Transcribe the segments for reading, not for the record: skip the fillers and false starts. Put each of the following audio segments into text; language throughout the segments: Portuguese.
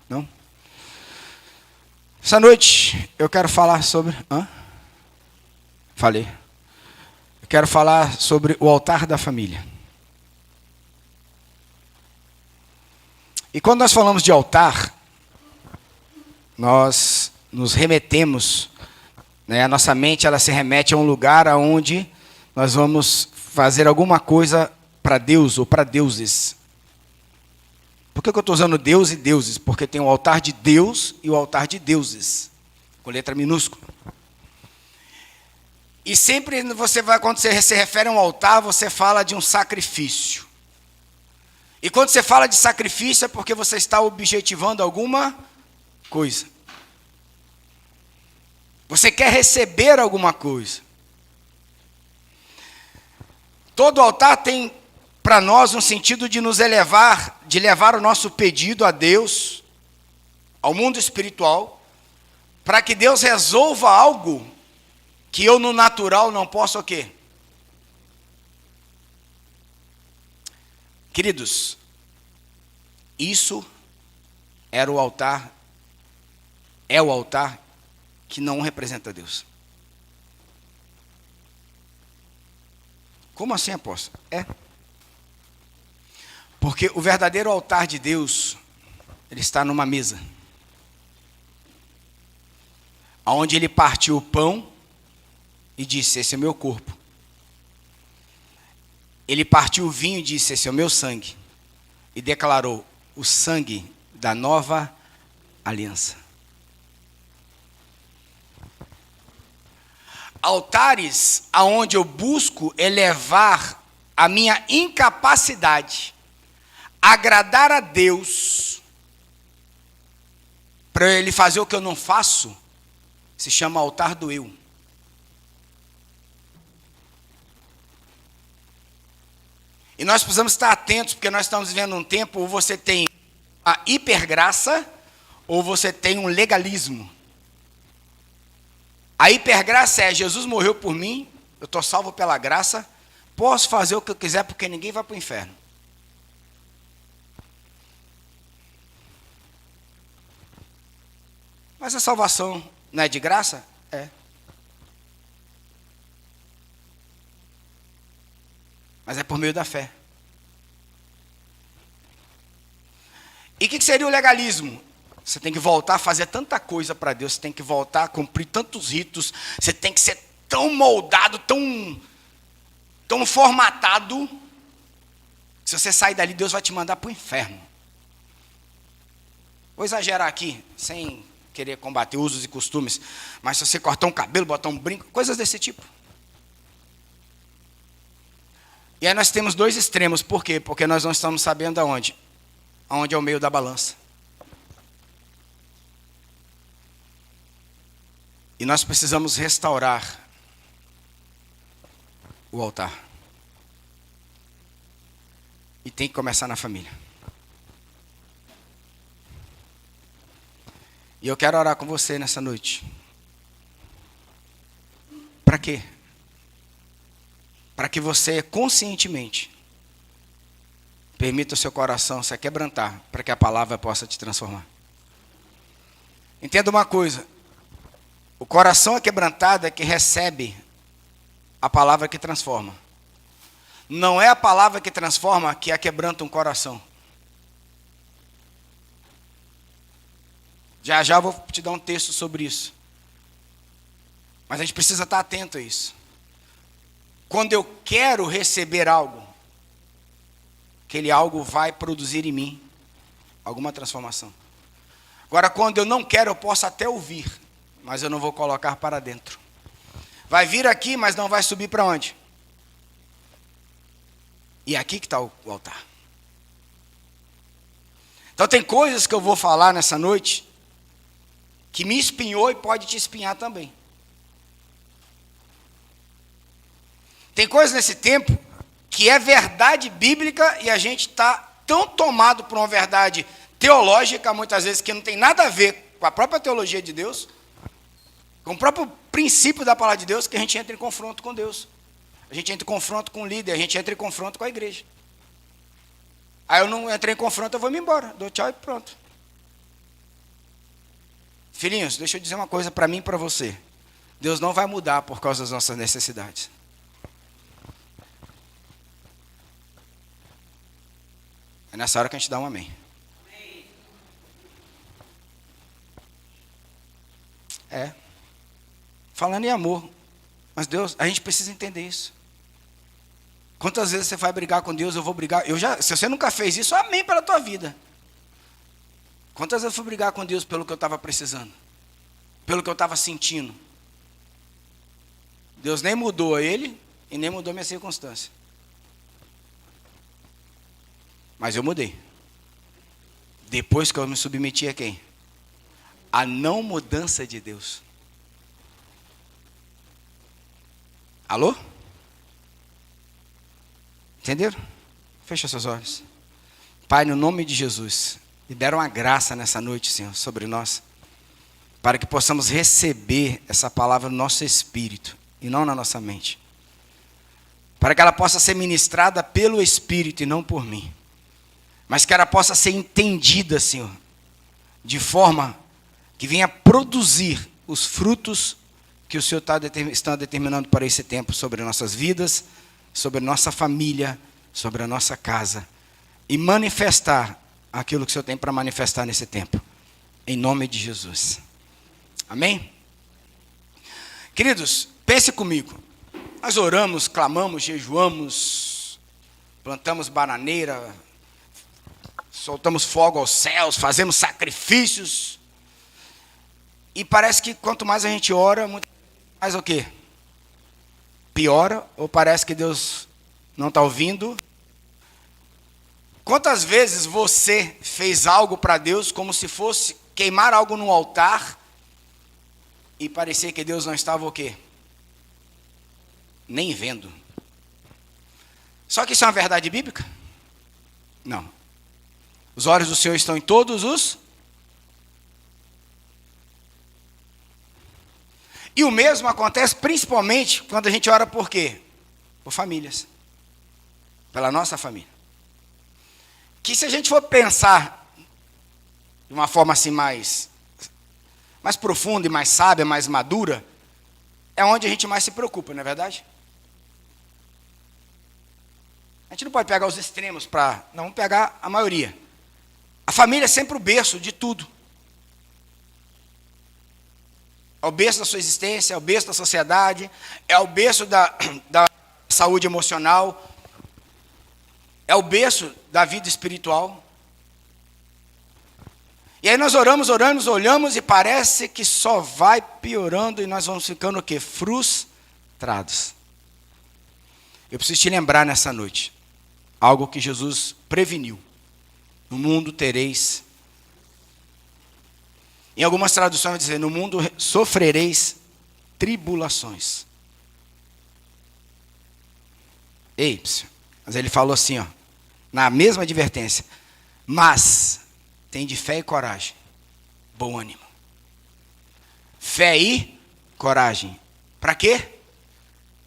Não? Essa noite eu quero falar sobre... Falei. Eu quero falar sobre o altar da família. E quando nós falamos de altar, nós nos remetemos, né, a nossa mente ela se remete a um lugar onde nós vamos fazer alguma coisa para Deus ou para deuses. Por que eu estou usando Deus e deuses? Porque tem o altar de Deus e o altar de deuses, com letra minúscula. E sempre quando você se refere a um altar, você fala de um sacrifício. E quando você fala de sacrifício é porque você está objetivando alguma coisa. Você quer receber alguma coisa. Todo altar tem para nós um sentido de nos elevar, de levar o nosso pedido a Deus, ao mundo espiritual, para que Deus resolva algo que eu no natural não posso o quê? Queridos, isso era o altar, é o altar que não representa Deus. Como assim, apóstolo? É. Porque o verdadeiro altar de Deus, ele está numa mesa. Onde ele partiu o pão e disse, esse é o meu corpo. Ele partiu o vinho e disse, esse é o meu sangue. E declarou, o sangue da nova aliança. Altares aonde eu busco elevar a minha incapacidade, agradar a Deus, para Ele fazer o que eu não faço, se chama altar do eu. E nós precisamos estar atentos, porque nós estamos vivendo um tempo, ou você tem a hipergraça, ou você tem um legalismo. A hipergraça é, Jesus morreu por mim, eu estou salvo pela graça, posso fazer o que eu quiser, porque ninguém vai para o inferno. Mas a salvação não é de graça? É. Mas é por meio da fé. E o que seria o legalismo? Você tem que voltar a fazer tanta coisa para Deus, você tem que voltar a cumprir tantos ritos, você tem que ser tão moldado, tão formatado, que se você sair dali, Deus vai te mandar para o inferno. Vou exagerar aqui, sem querer combater usos e costumes, mas se você cortar um cabelo, botar um brinco, coisas desse tipo. E aí nós temos dois extremos, por quê? Porque nós não estamos sabendo aonde. Aonde é o meio da balança. E nós precisamos restaurar o altar. E tem que começar na família. E eu quero orar com você nessa noite. Para quê? Para que você conscientemente permita o seu coração se quebrantar, para que a palavra possa te transformar. Entenda uma coisa. O coração quebrantado é que recebe a palavra que transforma. Não é a palavra que transforma que quebranta um coração. Já já vou te dar um texto sobre isso. Mas a gente precisa estar atento a isso. Quando eu quero receber algo, aquele algo vai produzir em mim alguma transformação. Agora, quando eu não quero, eu posso até ouvir, mas eu não vou colocar para dentro. Vai vir aqui, mas não vai subir para onde? E é aqui que está o altar. Então tem coisas que eu vou falar nessa noite que me espinhou e pode te espinhar também. Tem coisas nesse tempo que é verdade bíblica e a gente está tão tomado por uma verdade teológica, muitas vezes, que não tem nada a ver com a própria teologia de Deus, com o próprio princípio da palavra de Deus, que a gente entra em confronto com Deus. A gente entra em confronto com o líder, a gente entra em confronto com a igreja. Aí eu não entrei em confronto, eu vou me embora, dou tchau e pronto. Filhinhos, deixa eu dizer uma coisa para mim e para você. Deus não vai mudar por causa das nossas necessidades. É nessa hora que a gente dá um amém. É. Falando em amor. Mas Deus, a gente precisa entender isso. Quantas vezes você vai brigar com Deus, eu vou brigar. Se você nunca fez isso, amém pela tua vida. Quantas vezes eu fui brigar com Deus pelo que eu estava precisando? Pelo que eu estava sentindo? Deus nem mudou ele e nem mudou minha circunstância. Mas eu mudei. Depois que eu me submeti a quem? A não mudança de Deus. Alô? Entenderam? Fecha seus olhos. Pai, no nome de Jesus, libera uma graça nessa noite, Senhor, sobre nós, para que possamos receber essa palavra no nosso espírito e não na nossa mente. Para que ela possa ser ministrada pelo Espírito e não por mim. Mas que ela possa ser entendida, Senhor, de forma que venha produzir os frutos que o Senhor está determinando para esse tempo sobre nossas vidas, sobre nossa família, sobre a nossa casa, e manifestar aquilo que o Senhor tem para manifestar nesse tempo, em nome de Jesus. Amém? Queridos, pense comigo, nós oramos, clamamos, jejuamos, plantamos bananeira, soltamos fogo aos céus, fazemos sacrifícios, e parece que quanto mais a gente ora, muito mais o quê? Piora, ou parece que Deus não está ouvindo? Quantas vezes você fez algo para Deus como se fosse queimar algo no altar e parecia que Deus não estava o quê? Nem vendo. Só que isso é uma verdade bíblica? Não. Os olhos do Senhor estão em todos os... E o mesmo acontece principalmente quando a gente ora por quê? Por famílias. Pela nossa família. Que se a gente for pensar de uma forma assim mais profunda e mais sábia, mais madura, é onde a gente mais se preocupa, não é verdade? A gente não pode pegar os extremos não, vamos pegar a maioria. A família é sempre o berço de tudo. É o berço da sua existência, é o berço da sociedade, é o berço da saúde emocional, é o berço da vida espiritual. E aí nós oramos, olhamos e parece que só vai piorando e nós vamos ficando o quê? Frustrados. Eu preciso te lembrar nessa noite, algo que Jesus preveniu. No mundo tereis... Em algumas traduções vai dizer, no mundo sofrereis tribulações. Ei, mas ele falou assim, ó, na mesma advertência, mas tem de fé e coragem, bom ânimo. Fé e coragem. Para quê?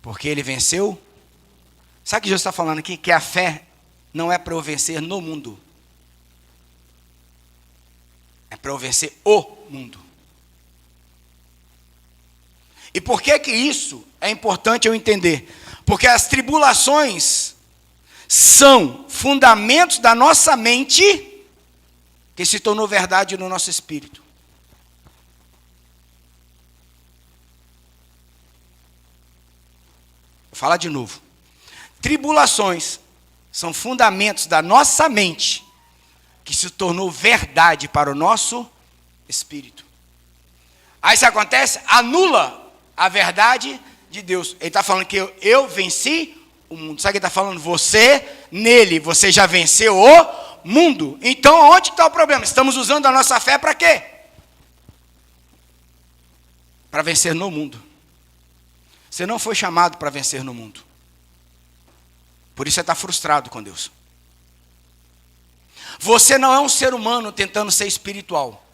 Porque ele venceu. Sabe o que Jesus está falando aqui? Que a fé não é para eu vencer no mundo. É para eu vencer o mundo. E por que isso é importante eu entender? Porque as tribulações são fundamentos da nossa mente que se tornou verdade no nosso espírito. Vou falar de novo. Tribulações são fundamentos da nossa mente que se tornou verdade para o nosso espírito. Aí isso acontece, anula a verdade de Deus. Ele está falando que eu venci o mundo. Sabe o que ele está falando? Você, nele, você já venceu o mundo. Então, onde está o problema? Estamos usando a nossa fé para quê? Para vencer no mundo. Você não foi chamado para vencer no mundo. Por isso você está frustrado com Deus. Você não é um ser humano tentando ser espiritual.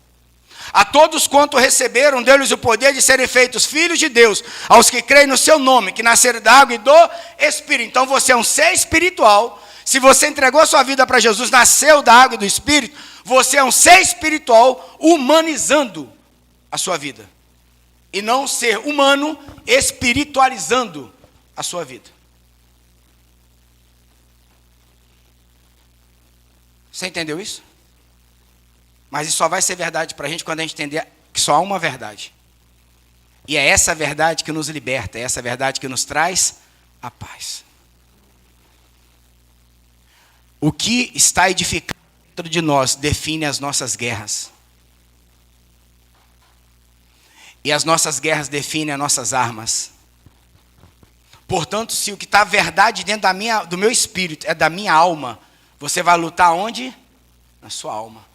A todos quanto receberam, deu-lhes o poder de serem feitos filhos de Deus, aos que creem no seu nome, que nasceram da água e do Espírito. Então você é um ser espiritual. Se você entregou a sua vida para Jesus, nasceu da água e do Espírito, você é um ser espiritual humanizando a sua vida. E não ser humano espiritualizando a sua vida. Você entendeu isso? Mas isso só vai ser verdade para a gente quando a gente entender que só há uma verdade. E é essa verdade que nos liberta, é essa verdade que nos traz a paz. O que está edificado dentro de nós define as nossas guerras. E as nossas guerras definem as nossas armas. Portanto, se o que está verdade dentro do meu espírito é da minha alma, você vai lutar onde? Na sua alma.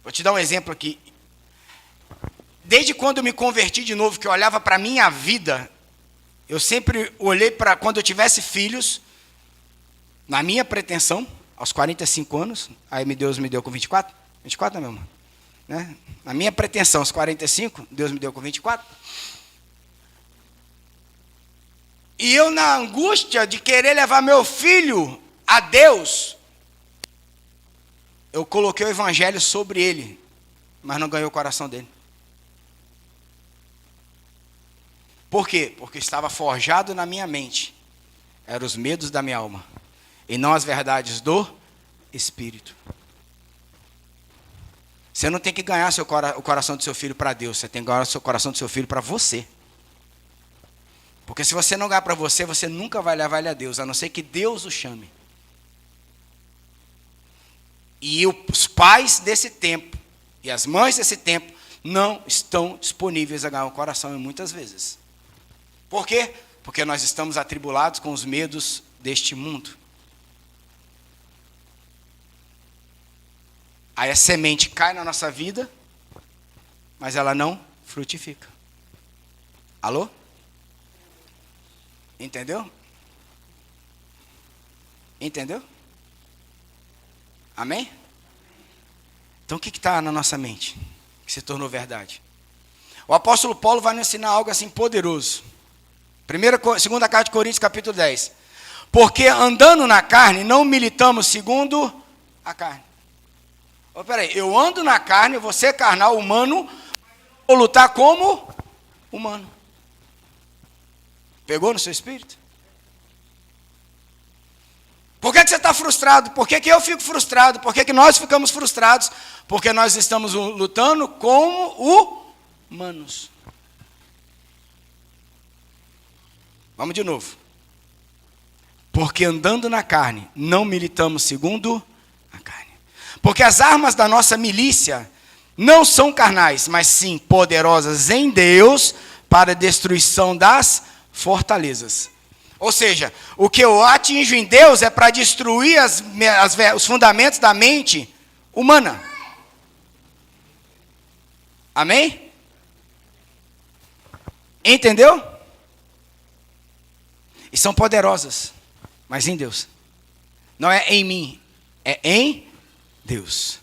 Vou te dar um exemplo aqui. Desde quando eu me converti de novo, que eu olhava para a minha vida, eu sempre olhei para quando eu tivesse filhos, na minha pretensão, aos 45 anos, aí Deus me deu com 24, 24 não, meu irmão? Né? Na minha pretensão, aos 45, Deus me deu com 24. E eu, na angústia de querer levar meu filho a Deus, eu coloquei o evangelho sobre ele, mas não ganhei o coração dele. Por quê? Porque estava forjado na minha mente. Eram os medos da minha alma. E não as verdades do Espírito. Você não tem que ganhar o coração do seu filho para Deus. Você tem que ganhar o coração do seu filho para você. Porque se você não ganhar para você, você nunca vai levar ele a Deus, a não ser que Deus o chame. E os pais desse tempo, e as mães desse tempo, não estão disponíveis a ganhar o coração muitas vezes. Por quê? Porque nós estamos atribulados com os medos deste mundo. Aí a semente cai na nossa vida, mas ela não frutifica. Alô? Entendeu? Entendeu? Amém? Então o que está na nossa mente? Que se tornou verdade? O apóstolo Paulo vai nos ensinar algo assim poderoso. Segunda carta de Coríntios, capítulo 10. Porque andando na carne, não militamos segundo a carne. Oh, peraí, eu ando na carne, você é carnal, humano, vou lutar como humano. Pegou no seu espírito? Por que você está frustrado? Por que eu fico frustrado? Por que nós ficamos frustrados? Porque nós estamos lutando como humanos. Vamos de novo. Porque andando na carne, não militamos segundo a carne. Porque as armas da nossa milícia não são carnais, mas sim poderosas em Deus para a destruição das fortalezas. Ou seja, o que eu atinjo em Deus é para destruir os fundamentos da mente humana. Amém? Entendeu? E são poderosas, mas em Deus. Não é em mim, é em Deus.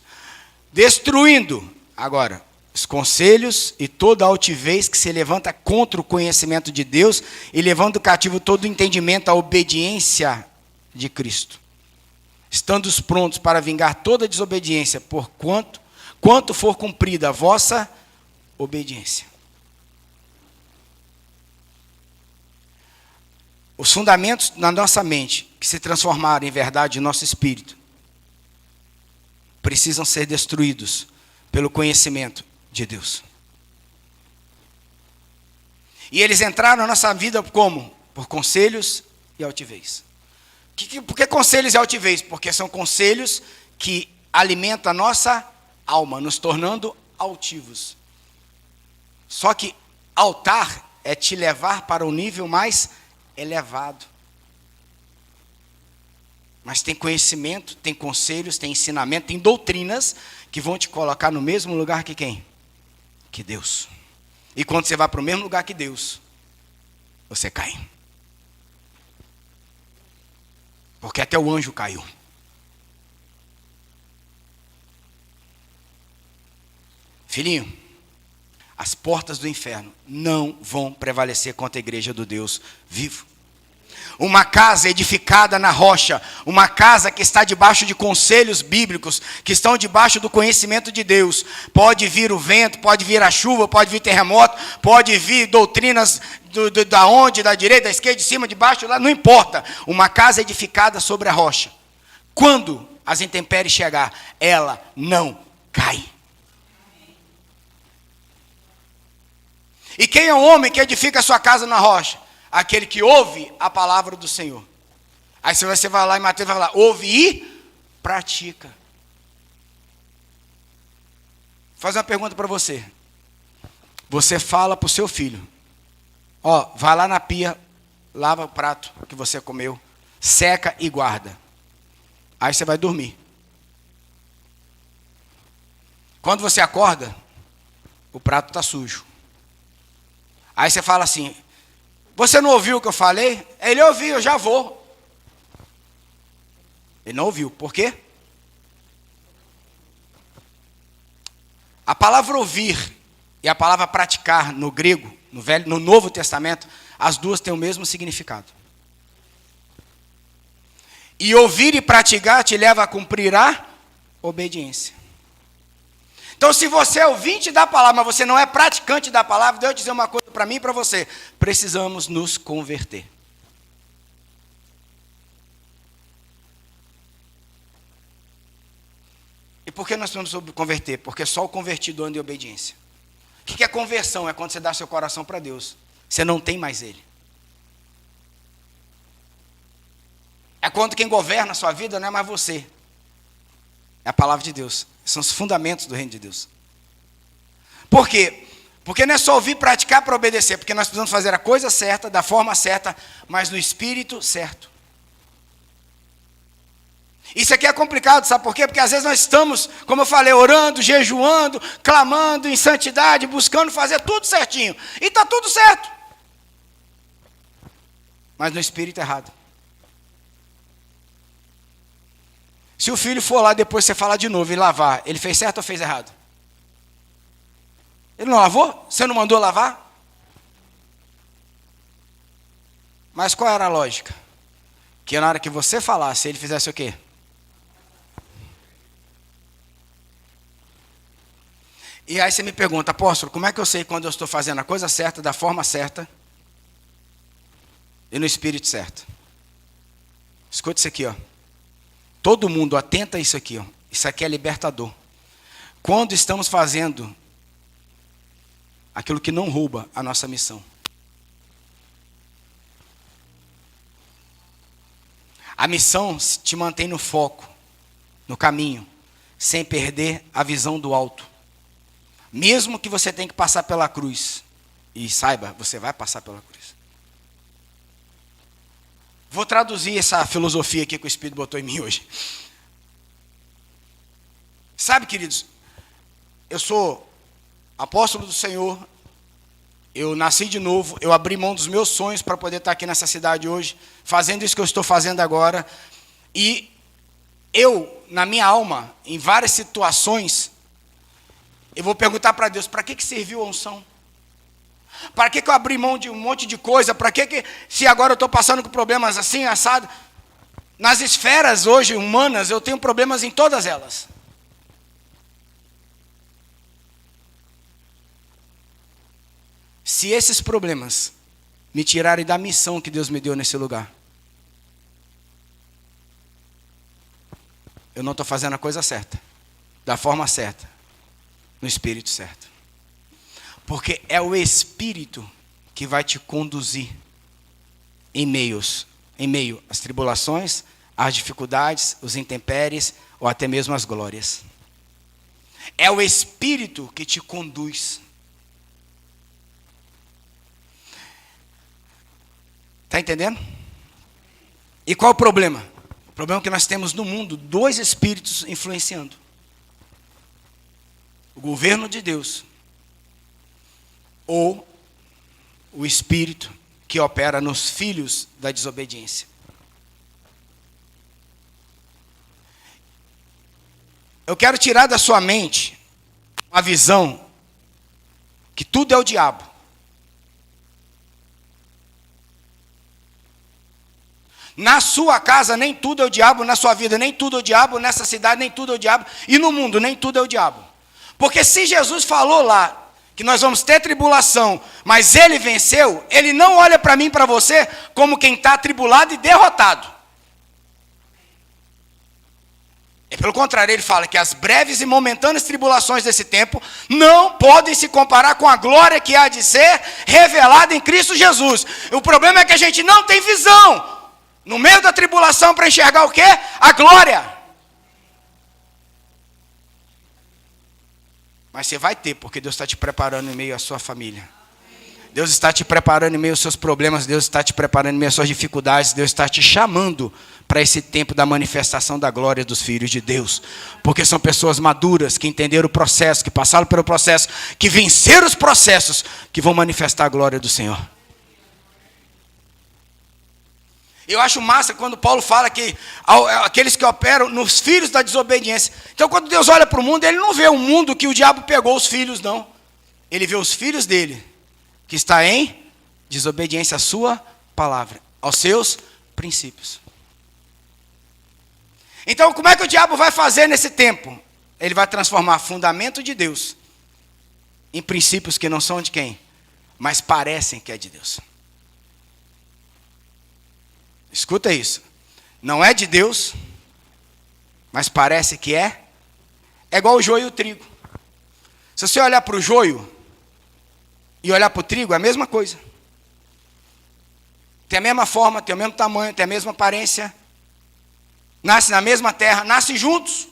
Destruindo, agora, os conselhos e toda a altivez que se levanta contra o conhecimento de Deus e levando cativo todo o entendimento à obediência de Cristo. Estando prontos para vingar toda desobediência, por quanto for cumprida a vossa obediência. Os fundamentos na nossa mente, que se transformaram em verdade em nosso espírito, precisam ser destruídos pelo conhecimento de Deus. E eles entraram na nossa vida como? Por conselhos e altivez. Por que conselhos e altivez? Porque são conselhos que alimentam a nossa alma, nos tornando altivos. Só que altar é te levar para um nível mais elevado. Mas tem conhecimento, tem conselhos, tem ensinamento, tem doutrinas que vão te colocar no mesmo lugar que quem? Que Deus. E quando você vai para o mesmo lugar que Deus, você cai. Porque até o anjo caiu. Filhinho, as portas do inferno não vão prevalecer contra a igreja do Deus vivo. Uma casa edificada na rocha, uma casa que está debaixo de conselhos bíblicos, que estão debaixo do conhecimento de Deus. Pode vir o vento, pode vir a chuva, pode vir terremoto, pode vir doutrinas da onde, da direita, da esquerda, de cima, de baixo, lá, não importa. Uma casa edificada sobre a rocha. Quando as intempéries chegar, ela não cai. E quem é o homem que edifica a sua casa na rocha? Aquele que ouve a palavra do Senhor. Aí você vai lá em Mateus vai falar, ouve e pratica. Vou fazer uma pergunta para você. Você fala para o seu filho, ó, vai lá na pia, lava o prato que você comeu, seca e guarda. Aí você vai dormir. Quando você acorda, o prato está sujo. Aí você fala assim, você não ouviu o que eu falei? Ele ouviu, eu já vou. Ele não ouviu, por quê? A palavra ouvir e a palavra praticar no grego, no Novo Testamento, as duas têm o mesmo significado. E ouvir e praticar te leva a cumprir a obediência. Então, se você é ouvinte da palavra, mas você não é praticante da palavra, Deus dizer uma coisa para mim e para você. Precisamos nos converter. E por que nós precisamos nos converter? Porque só o convertido anda em obediência. O que é conversão? É quando você dá seu coração para Deus. Você não tem mais ele. É quando quem governa a sua vida não é mais você. É a palavra de Deus. São os fundamentos do reino de Deus. Por quê? Porque não é só ouvir e praticar para obedecer. Porque nós precisamos fazer a coisa certa, da forma certa, mas no espírito certo. Isso aqui é complicado, sabe por quê? Porque às vezes nós estamos, como eu falei, orando, jejuando, clamando em santidade, buscando fazer tudo certinho. E está tudo certo. Mas no espírito errado. Se o filho for lá depois você falar de novo e lavar, ele fez certo ou fez errado? Ele não lavou? Você não mandou lavar? Mas qual era a lógica? Que na hora que você falasse, ele fizesse o quê? E aí você me pergunta, apóstolo, como é que eu sei quando eu estou fazendo a coisa certa, da forma certa e no espírito certo? Escute isso aqui, ó. Todo mundo atenta a isso aqui, ó. Isso aqui é libertador. Quando estamos fazendo aquilo que não rouba a nossa missão. A missão te mantém no foco, no caminho, sem perder a visão do alto. Mesmo que você tenha que passar pela cruz. E saiba, você vai passar pela cruz. Vou traduzir essa filosofia aqui que o Espírito botou em mim hoje. Sabe, queridos, eu sou apóstolo do Senhor, eu nasci de novo, eu abri mão dos meus sonhos para poder estar aqui nessa cidade hoje, fazendo isso que eu estou fazendo agora. E eu, na minha alma, em várias situações, eu vou perguntar para Deus, para que serviu a unção? Para que eu abri mão de um monte de coisa? Para que se agora eu estou passando com problemas assim, assado? Nas esferas hoje humanas, eu tenho problemas em todas elas. Se esses problemas me tirarem da missão que Deus me deu nesse lugar, eu não estou fazendo a coisa certa, da forma certa, no espírito certo. Porque é o Espírito que vai te conduzir em meio às tribulações, às dificuldades, os intempéries ou até mesmo às glórias. É o Espírito que te conduz. Está entendendo? E qual o problema? O problema é que nós temos no mundo dois espíritos influenciando. O governo de Deus ou o espírito que opera nos filhos da desobediência. Eu quero tirar da sua mente uma visão que tudo é o diabo. Na sua casa nem tudo é o diabo, na sua vida nem tudo é o diabo, nessa cidade nem tudo é o diabo, e no mundo nem tudo é o diabo. Porque se Jesus falou lá que nós vamos ter tribulação, mas ele venceu, ele não olha para mim e para você como quem está atribulado e derrotado. É pelo contrário, ele fala que as breves e momentâneas tribulações desse tempo não podem se comparar com a glória que há de ser revelada em Cristo Jesus. O problema é que a gente não tem visão no meio da tribulação para enxergar o quê? A glória. Mas você vai ter, porque Deus está te preparando em meio à sua família. Deus está te preparando em meio aos seus problemas, Deus está te preparando em meio às suas dificuldades, Deus está te chamando para esse tempo da manifestação da glória dos filhos de Deus. Porque são pessoas maduras, que entenderam o processo, que passaram pelo processo, que venceram os processos, que vão manifestar a glória do Senhor. Eu acho massa quando Paulo fala que aqueles que operam nos filhos da desobediência. Então quando Deus olha para o mundo, ele não vê um mundo que o diabo pegou os filhos, não. Ele vê os filhos dele, que está em desobediência à sua palavra, aos seus princípios. Então, como é que o diabo vai fazer nesse tempo? Ele vai transformar fundamento de Deus em princípios que não são de quem? Mas parecem que é de Deus. Escuta isso. Não é de Deus, mas parece que é. É igual o joio e o trigo. Se você olhar para o joio e olhar para o trigo, é a mesma coisa. Tem a mesma forma, tem o mesmo tamanho, tem a mesma aparência. Nasce na mesma terra, nasce juntos.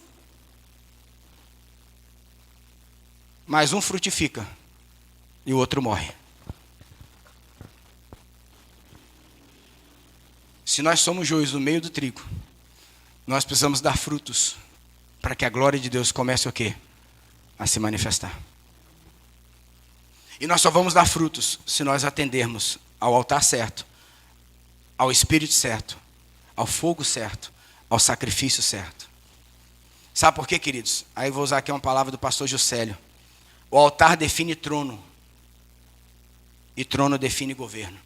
Mas um frutifica e o outro morre. Se nós somos joios no meio do trigo, nós precisamos dar frutos para que a glória de Deus comece o quê? A se manifestar. E nós só vamos dar frutos se nós atendermos ao altar certo, ao Espírito certo, ao fogo certo, ao sacrifício certo. Sabe por quê, queridos? Aí eu vou usar aqui uma palavra do pastor Juscelio. O altar define trono. E trono define governo.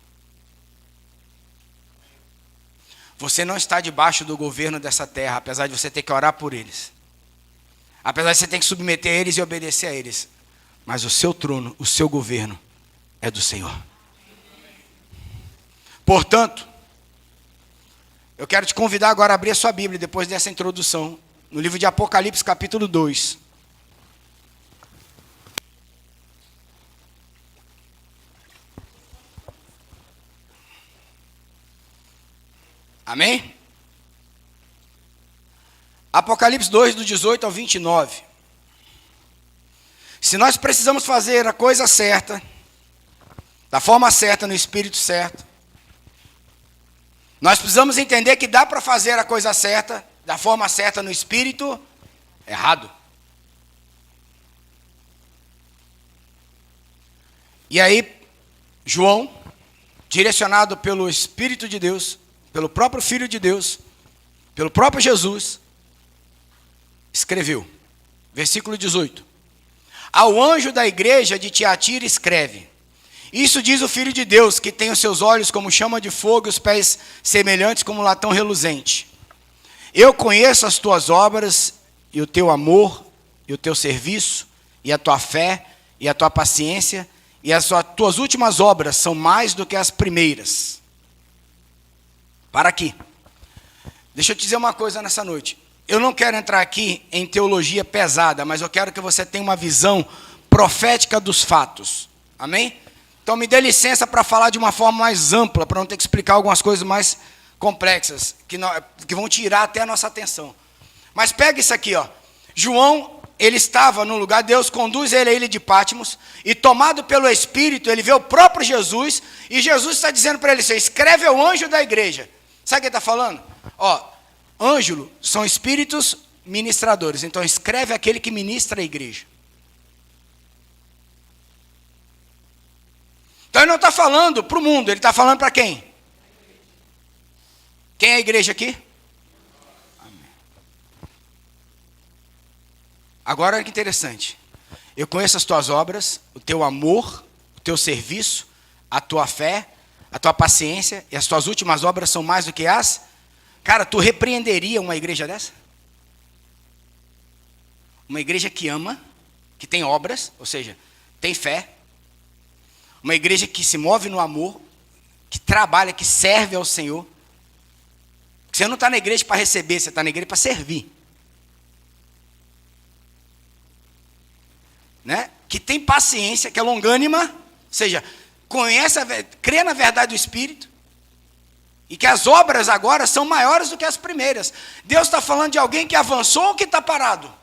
Você não está debaixo do governo dessa terra, apesar de você ter que orar por eles. Apesar de você ter que submeter a eles e obedecer a eles. Mas o seu trono, o seu governo é do Senhor. Portanto, eu quero te convidar agora a abrir a sua Bíblia, depois dessa introdução, no livro de Apocalipse, capítulo 2. Amém? Apocalipse 2, do 18 ao 29. Se nós precisamos fazer a coisa certa, da forma certa, no espírito certo, nós precisamos entender que dá para fazer a coisa certa, da forma certa, no espírito errado. E aí, João, direcionado pelo Espírito de Deus, pelo próprio Filho de Deus, pelo próprio Jesus, escreveu, versículo 18: ao anjo da igreja de Tiatira escreve: isso diz o Filho de Deus, que tem os seus olhos como chama de fogo e os pés semelhantes como latão reluzente. Eu conheço as tuas obras e o teu amor e o teu serviço e a tua fé e a tua paciência, e as tuas últimas obras são mais do que as primeiras. Para aqui. Deixa eu te dizer uma coisa nessa noite. Eu não quero entrar aqui em teologia pesada, mas eu quero que você tenha uma visão profética dos fatos. Amém? Então me dê licença para falar de uma forma mais ampla, para não ter que explicar algumas coisas mais complexas, que vão tirar até a nossa atenção. Mas pega isso aqui, ó. João, ele estava no lugar, Deus conduz ele à ilha de Patmos, e tomado pelo Espírito, ele vê o próprio Jesus, e Jesus está dizendo para ele: escreve ao anjo da igreja. Sabe o que ele está falando? Ó, ângelo são espíritos ministradores, então escreve aquele que ministra a igreja. Então ele não está falando para o mundo, ele está falando para quem? Quem é a igreja aqui? Amém. Agora olha que interessante. Eu conheço as tuas obras, o teu amor, o teu serviço, a tua fé, a tua paciência, e as tuas últimas obras são mais do que as Cara, tu repreenderia uma igreja dessa? Uma igreja que ama, que tem obras, ou seja, tem fé. Uma igreja que se move no amor, que trabalha, que serve ao Senhor. Você não está na igreja para receber, você está na igreja para servir. Né? Que tem paciência, que é longânima, ou seja, crê na verdade do Espírito, e que as obras agora são maiores do que as primeiras. Deus está falando de alguém que avançou ou que está parado?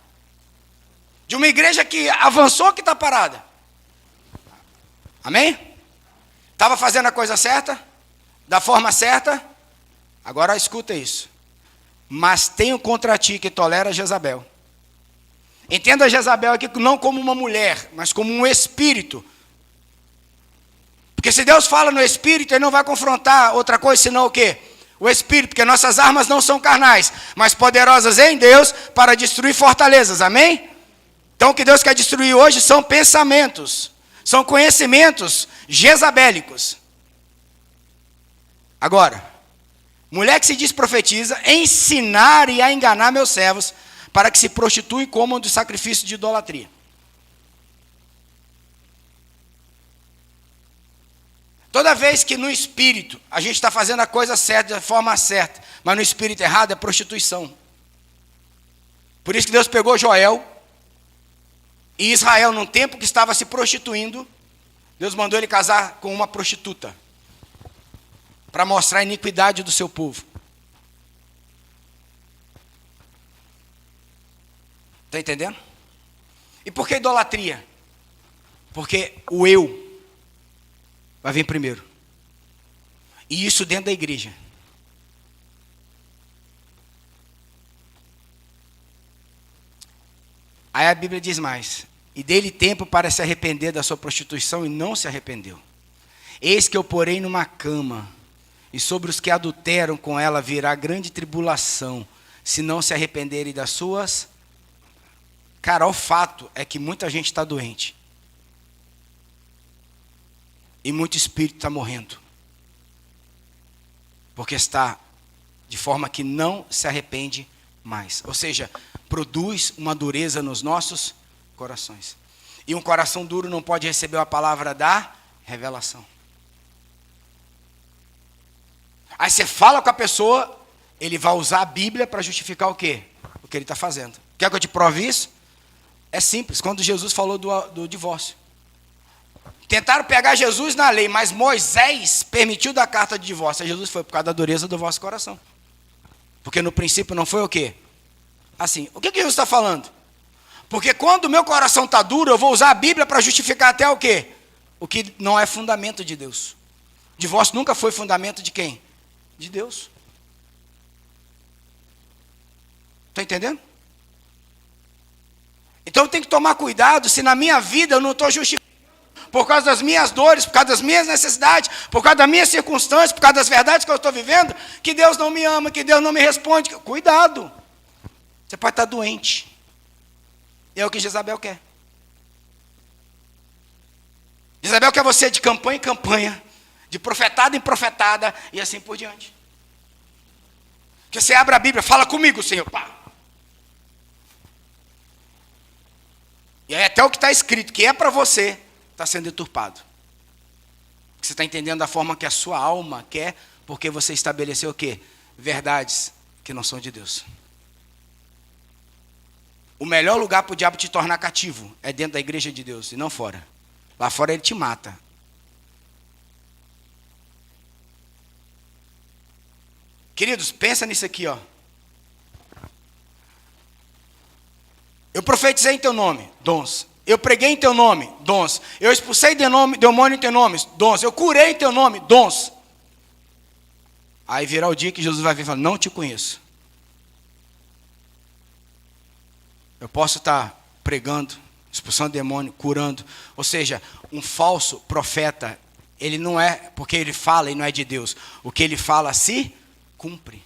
De uma igreja que avançou ou que está parada? Amém? Estava fazendo a coisa certa? Da forma certa? Agora escuta isso. Mas tenho contra ti que tolera Jezabel. Entenda Jezabel aqui não como uma mulher, mas como um espírito. Porque se Deus fala no espírito, ele não vai confrontar outra coisa senão o quê? O espírito, porque nossas armas não são carnais, mas poderosas em Deus para destruir fortalezas, amém? Então o que Deus quer destruir hoje são pensamentos, são conhecimentos jezabélicos. Agora, mulher que se diz profetiza, ensinar e a enganar meus servos, para que se prostituem e comam do sacrifício de idolatria. Toda vez que no espírito a gente está fazendo a coisa certa, da forma certa, mas no espírito errado é prostituição. Por isso que Deus pegou Joel e Israel, num tempo que estava se prostituindo, Deus mandou ele casar com uma prostituta, para mostrar a iniquidade do seu povo. Está entendendo? E por que idolatria? Porque o eu vai vir primeiro. E isso dentro da igreja. Aí a Bíblia diz mais: e dê-lhe tempo para se arrepender da sua prostituição, e não se arrependeu. Eis que eu porei numa cama, e sobre os que adulteram com ela virá grande tribulação, se não se arrependerem das suas. Cara, o fato é que muita gente está doente. E muito espírito está morrendo. Porque está de forma que não se arrepende mais. Ou seja, produz uma dureza nos nossos corações. E um coração duro não pode receber a palavra da revelação. Aí você fala com a pessoa, ele vai usar a Bíblia para justificar o quê? O que ele está fazendo. Quer que eu te prove isso? É simples, quando Jesus falou do divórcio. Tentaram pegar Jesus na lei, mas Moisés permitiu dar carta de divórcio. Aí Jesus foi por causa da dureza do vosso coração. Porque no princípio não foi o quê? Assim, o que Jesus está falando? Porque quando o meu coração está duro, eu vou usar a Bíblia para justificar até o quê? O que não é fundamento de Deus. Divórcio nunca foi fundamento de quem? De Deus. Está entendendo? Então eu tenho que tomar cuidado se na minha vida eu não estou justificando por causa das minhas dores, por causa das minhas necessidades, por causa das minhas circunstâncias, por causa das verdades que eu estou vivendo, que Deus não me ama, que Deus não me responde. Cuidado. Você pode estar doente. E é o que Jezabel quer. Jezabel quer você de campanha em campanha, de profetada em profetada e assim por diante. Que você abre a Bíblia, fala comigo, Senhor. Pá. E aí até o que está escrito, que é para você, está sendo deturpado. Você está entendendo da forma que a sua alma quer, porque você estabeleceu o quê? Verdades que não são de Deus. O melhor lugar para o diabo te tornar cativo é dentro da igreja de Deus e não fora. Lá fora ele te mata. Queridos, pensa nisso aqui, ó. Eu profetizei em teu nome, dons. Eu preguei em teu nome, dons. Eu expulsei demônio em teu nome, dons. Eu curei em teu nome, dons. Aí virá o dia que Jesus vai vir e falar, não te conheço. Eu posso estar pregando, expulsando demônio, curando. Ou seja, um falso profeta, ele não é, porque ele fala e não é de Deus. O que ele fala se cumpre.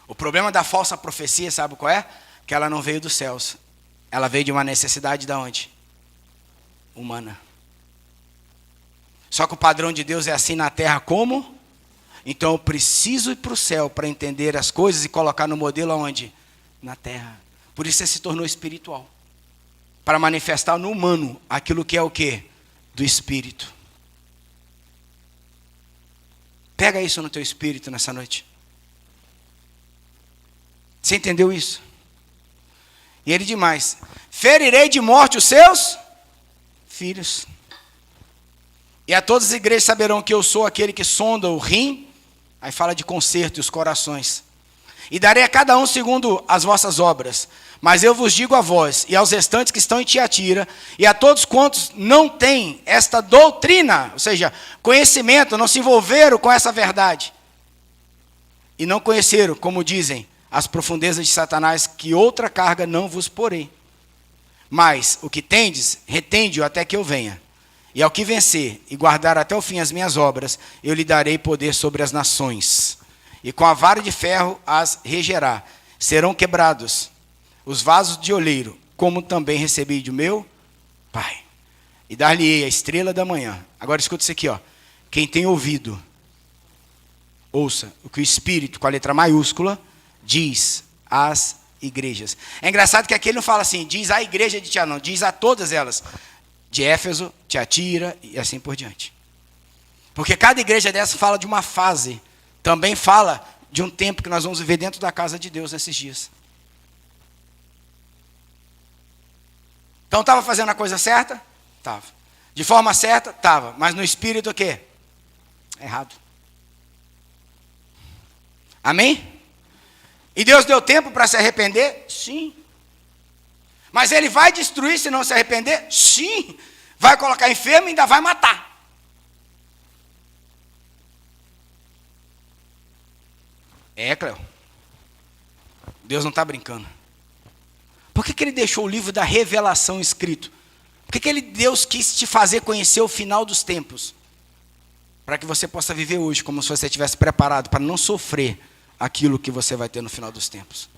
O problema da falsa profecia, sabe qual é? Que ela não veio dos céus. Ela veio de uma necessidade da onde? Humana. Só que o padrão de Deus é assim na terra como? Então eu preciso ir para o céu para entender as coisas e colocar no modelo aonde? Na terra. Por isso você se tornou espiritual. Para manifestar no humano aquilo que é o quê? Do espírito. Pega isso no teu espírito nessa noite. Você entendeu isso? E ele diz mais: ferirei de morte os seus filhos. E a todas as igrejas saberão que eu sou aquele que sonda o rim. Aí fala de conserto e os corações. E darei a cada um segundo as vossas obras. Mas eu vos digo a vós e aos restantes que estão em Tiatira, e a todos quantos não têm esta doutrina, ou seja, conhecimento, não se envolveram com essa verdade, e não conheceram, como dizem, as profundezas de Satanás, que outra carga não vos porei. Mas o que tendes, retende-o até que eu venha. E ao que vencer e guardar até o fim as minhas obras, eu lhe darei poder sobre as nações. E com a vara de ferro as regerá. Serão quebrados os vasos de oleiro, como também recebi do meu Pai. E dar-lhe-ei a estrela da manhã. Agora escuta isso aqui, ó. Quem tem ouvido, ouça o que o Espírito, com a letra maiúscula, diz às igrejas. É engraçado que aqui ele não fala assim, diz à igreja de Tiatira, não, diz a todas elas. De Éfeso, Tiatira e assim por diante. Porque cada igreja dessa fala de uma fase. Também fala de um tempo que nós vamos viver dentro da casa de Deus nesses dias. Então estava fazendo a coisa certa? Estava. De forma certa? Estava. Mas no espírito o quê? Errado. Amém? E Deus deu tempo para se arrepender? Sim. Mas ele vai destruir se não se arrepender? Sim. Vai colocar enfermo e ainda vai matar. Cleo. Deus não está brincando. Por que ele deixou o livro da revelação escrito? Por que Deus quis te fazer conhecer o final dos tempos? Para que você possa viver hoje como se você estivesse preparado para não sofrer aquilo que você vai ter no final dos tempos.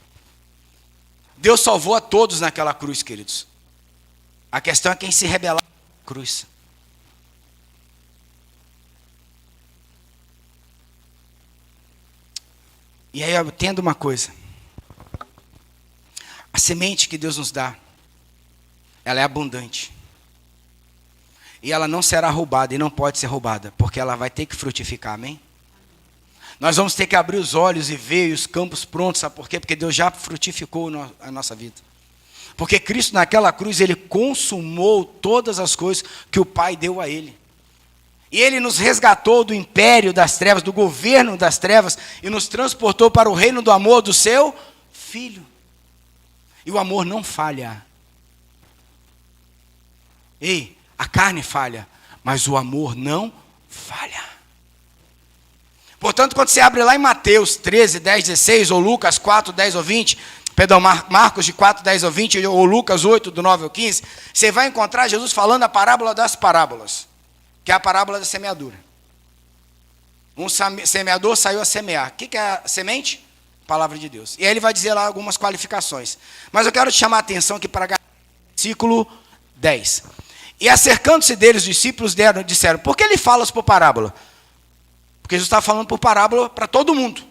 Deus salvou a todos naquela cruz, queridos. A questão é quem se rebelar na cruz. E aí eu entendo uma coisa. A semente que Deus nos dá, ela é abundante. E ela não será roubada e não pode ser roubada, porque ela vai ter que frutificar, amém? Nós vamos ter que abrir os olhos e ver os campos prontos, sabe por quê? Porque Deus já frutificou a nossa vida. Porque Cristo naquela cruz, Ele consumou todas as coisas que o Pai deu a Ele. E Ele nos resgatou do império das trevas, do governo das trevas, e nos transportou para o reino do amor do seu Filho. E o amor não falha. Ei, a carne falha, mas o amor não falha. Portanto, quando você abre lá em Mateus 13, 10, 16, ou Lucas 4, 10 ou 20, perdão, Marcos de 4, 10 ou 20, ou Lucas 8, do 9 ao 15, você vai encontrar Jesus falando a parábola das parábolas, que é a parábola da semeadura. Um semeador saiu a semear. O que é a semente? Palavra de Deus. E aí ele vai dizer lá algumas qualificações. Mas eu quero te chamar a atenção aqui para o versículo 10. E acercando-se deles, os discípulos disseram, por que ele fala por parábola? Porque Jesus está falando por parábola para todo mundo.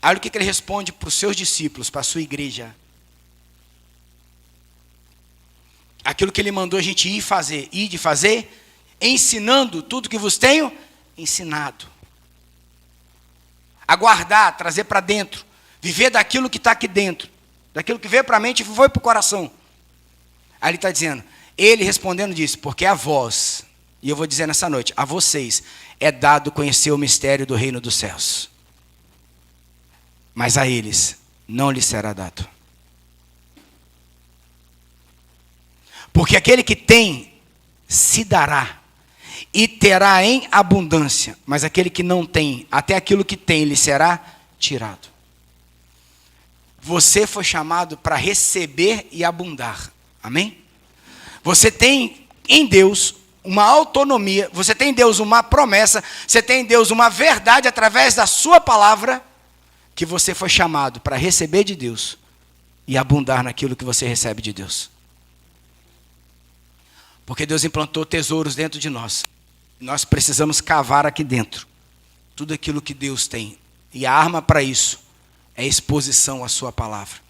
Olha o que ele responde para os seus discípulos, para a sua igreja. Aquilo que ele mandou a gente ir de fazer, ensinando tudo que vos tenho ensinado. Aguardar, trazer para dentro, viver daquilo que está aqui dentro, daquilo que veio para a mente e foi para o coração. Aí ele está dizendo, ele respondendo disse, porque a vós, e eu vou dizer nessa noite, a vocês é dado conhecer o mistério do reino dos céus. Mas a eles não lhes será dado. Porque aquele que tem, se dará, e terá em abundância. Mas aquele que não tem, até aquilo que tem, lhe será tirado. Você foi chamado para receber e abundar. Amém? Você tem em Deus uma autonomia, você tem em Deus uma promessa, você tem em Deus uma verdade através da sua palavra, que você foi chamado para receber de Deus e abundar naquilo que você recebe de Deus. Porque Deus implantou tesouros dentro de nós. Nós precisamos cavar aqui dentro tudo aquilo que Deus tem. E a arma para isso é exposição à sua palavra.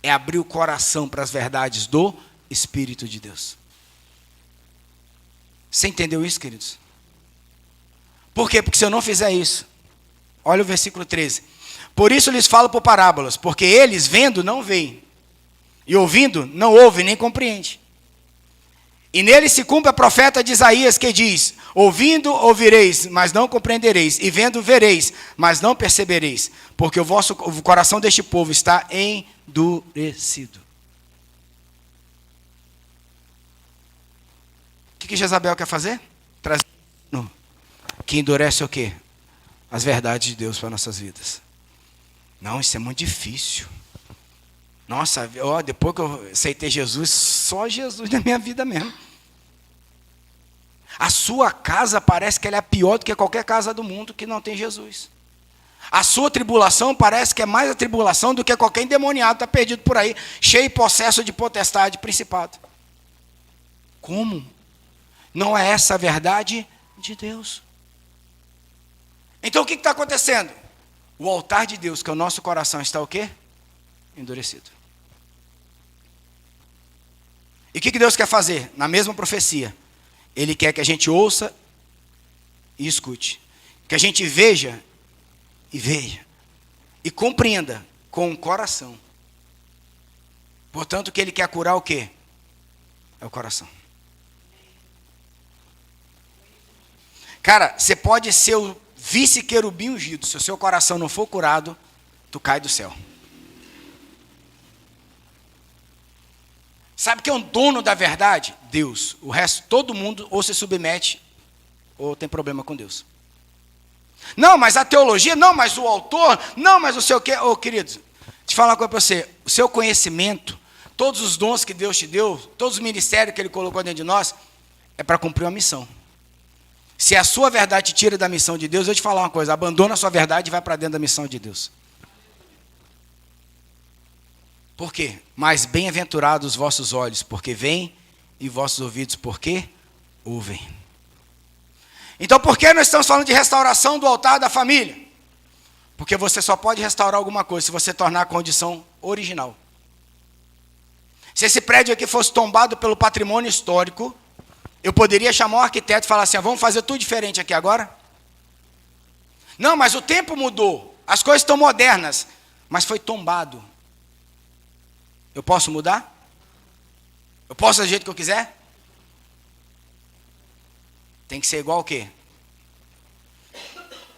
É abrir o coração para as verdades do Espírito de Deus. Você entendeu isso, queridos? Por quê? Porque se eu não fizer isso, olha o versículo 13. Por isso lhes falo por parábolas, porque eles, vendo, não veem, e ouvindo, não ouvem, nem compreendem. E nele se cumpre a profeta de Isaías, que diz: ouvindo, ouvireis, mas não compreendereis, e vendo, vereis, mas não percebereis, porque o coração deste povo está endurecido. O que Jezabel quer fazer? Trazer que endurece o quê? As verdades de Deus para nossas vidas. Não, isso é muito difícil. Nossa, depois que eu aceitei Jesus, só Jesus na minha vida mesmo. A sua casa parece que ela é pior do que qualquer casa do mundo que não tem Jesus. A sua tribulação parece que é mais a tribulação do que qualquer endemoniado está perdido por aí, cheio e possesso de potestade e principado. Como? Não é essa a verdade de Deus? Então o que está acontecendo? O altar de Deus, que é o nosso coração, está o quê? Endurecido. E o que Deus quer fazer? Na mesma profecia, Ele quer que a gente ouça e escute. Que a gente veja e veja. E compreenda com o coração. Portanto, o que Ele quer curar o quê? É o coração. Cara, você pode ser o vice-querubim ungido. Se o seu coração não for curado, tu cai do céu. Sabe quem é o dono da verdade? Deus. O resto, todo mundo ou se submete ou tem problema com Deus. Não, mas a teologia, não, mas o autor, não, mas o seu quê? Ô, queridos, deixa eu falar uma coisa para você. O seu conhecimento, todos os dons que Deus te deu, todos os ministérios que Ele colocou dentro de nós, é para cumprir uma missão. Se a sua verdade te tira da missão de Deus, eu vou te falar uma coisa, abandona a sua verdade e vai para dentro da missão de Deus. Por quê? Mas bem-aventurados os vossos olhos, porque veem, e vossos ouvidos, porque ouvem. Então, por que nós estamos falando de restauração do altar da família? Porque você só pode restaurar alguma coisa se você tornar a condição original. Se esse prédio aqui fosse tombado pelo patrimônio histórico, eu poderia chamar um arquiteto e falar assim, vamos fazer tudo diferente aqui agora? Não, mas o tempo mudou, as coisas estão modernas, mas foi tombado. Eu posso mudar? Eu posso fazer do jeito que eu quiser? Tem que ser igual o quê?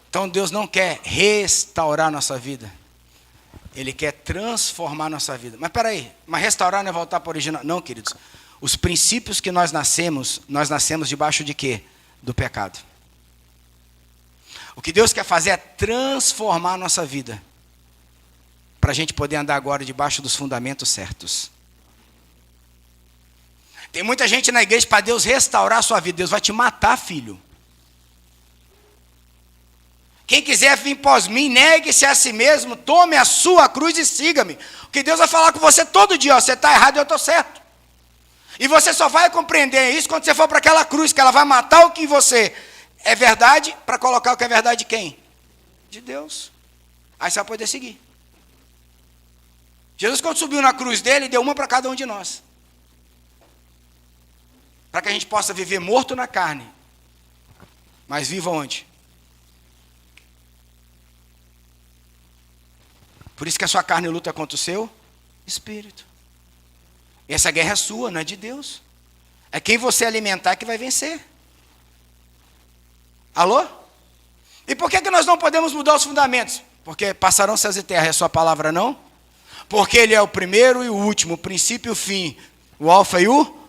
Então Deus não quer restaurar nossa vida. Ele quer transformar nossa vida. Mas peraí, mas restaurar não é voltar para o original? Não, queridos. Os princípios que nós nascemos debaixo de quê? Do pecado. O que Deus quer fazer é transformar a nossa vida. Para a gente poder andar agora debaixo dos fundamentos certos. Tem muita gente na igreja para Deus restaurar a sua vida. Deus vai te matar, filho. Quem quiser vir após mim, negue-se a si mesmo, tome a sua cruz e siga-me. Porque Deus vai falar com você todo dia, você está errado e eu estou certo. E você só vai compreender isso quando você for para aquela cruz, que ela vai matar o que em você é verdade, para colocar o que é verdade de quem? De Deus. Aí você vai poder seguir. Jesus, quando subiu na cruz dele, deu uma para cada um de nós. Para que a gente possa viver morto na carne, mas vivo onde? Por isso que a sua carne luta contra o seu espírito. E essa guerra é sua, não é de Deus. É quem você alimentar que vai vencer. Alô? E por que nós não podemos mudar os fundamentos? Porque passarão céus e terra, e a sua palavra não? Porque Ele é o primeiro e o último, o princípio e o fim, o alfa e o...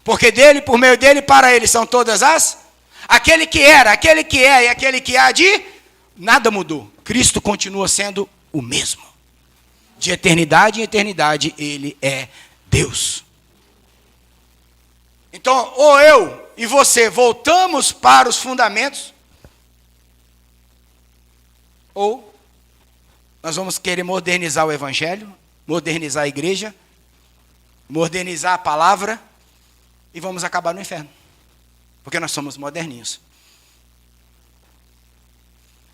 Porque dele, por meio dele, para ele são todas as... Aquele que era, aquele que é e aquele que há de... Nada mudou. Cristo continua sendo o mesmo. De eternidade em eternidade, Ele é Deus. Então, ou eu e você voltamos para os fundamentos, ou nós vamos querer modernizar o Evangelho, modernizar a igreja, modernizar a palavra, e vamos acabar no inferno. Porque nós somos moderninhos.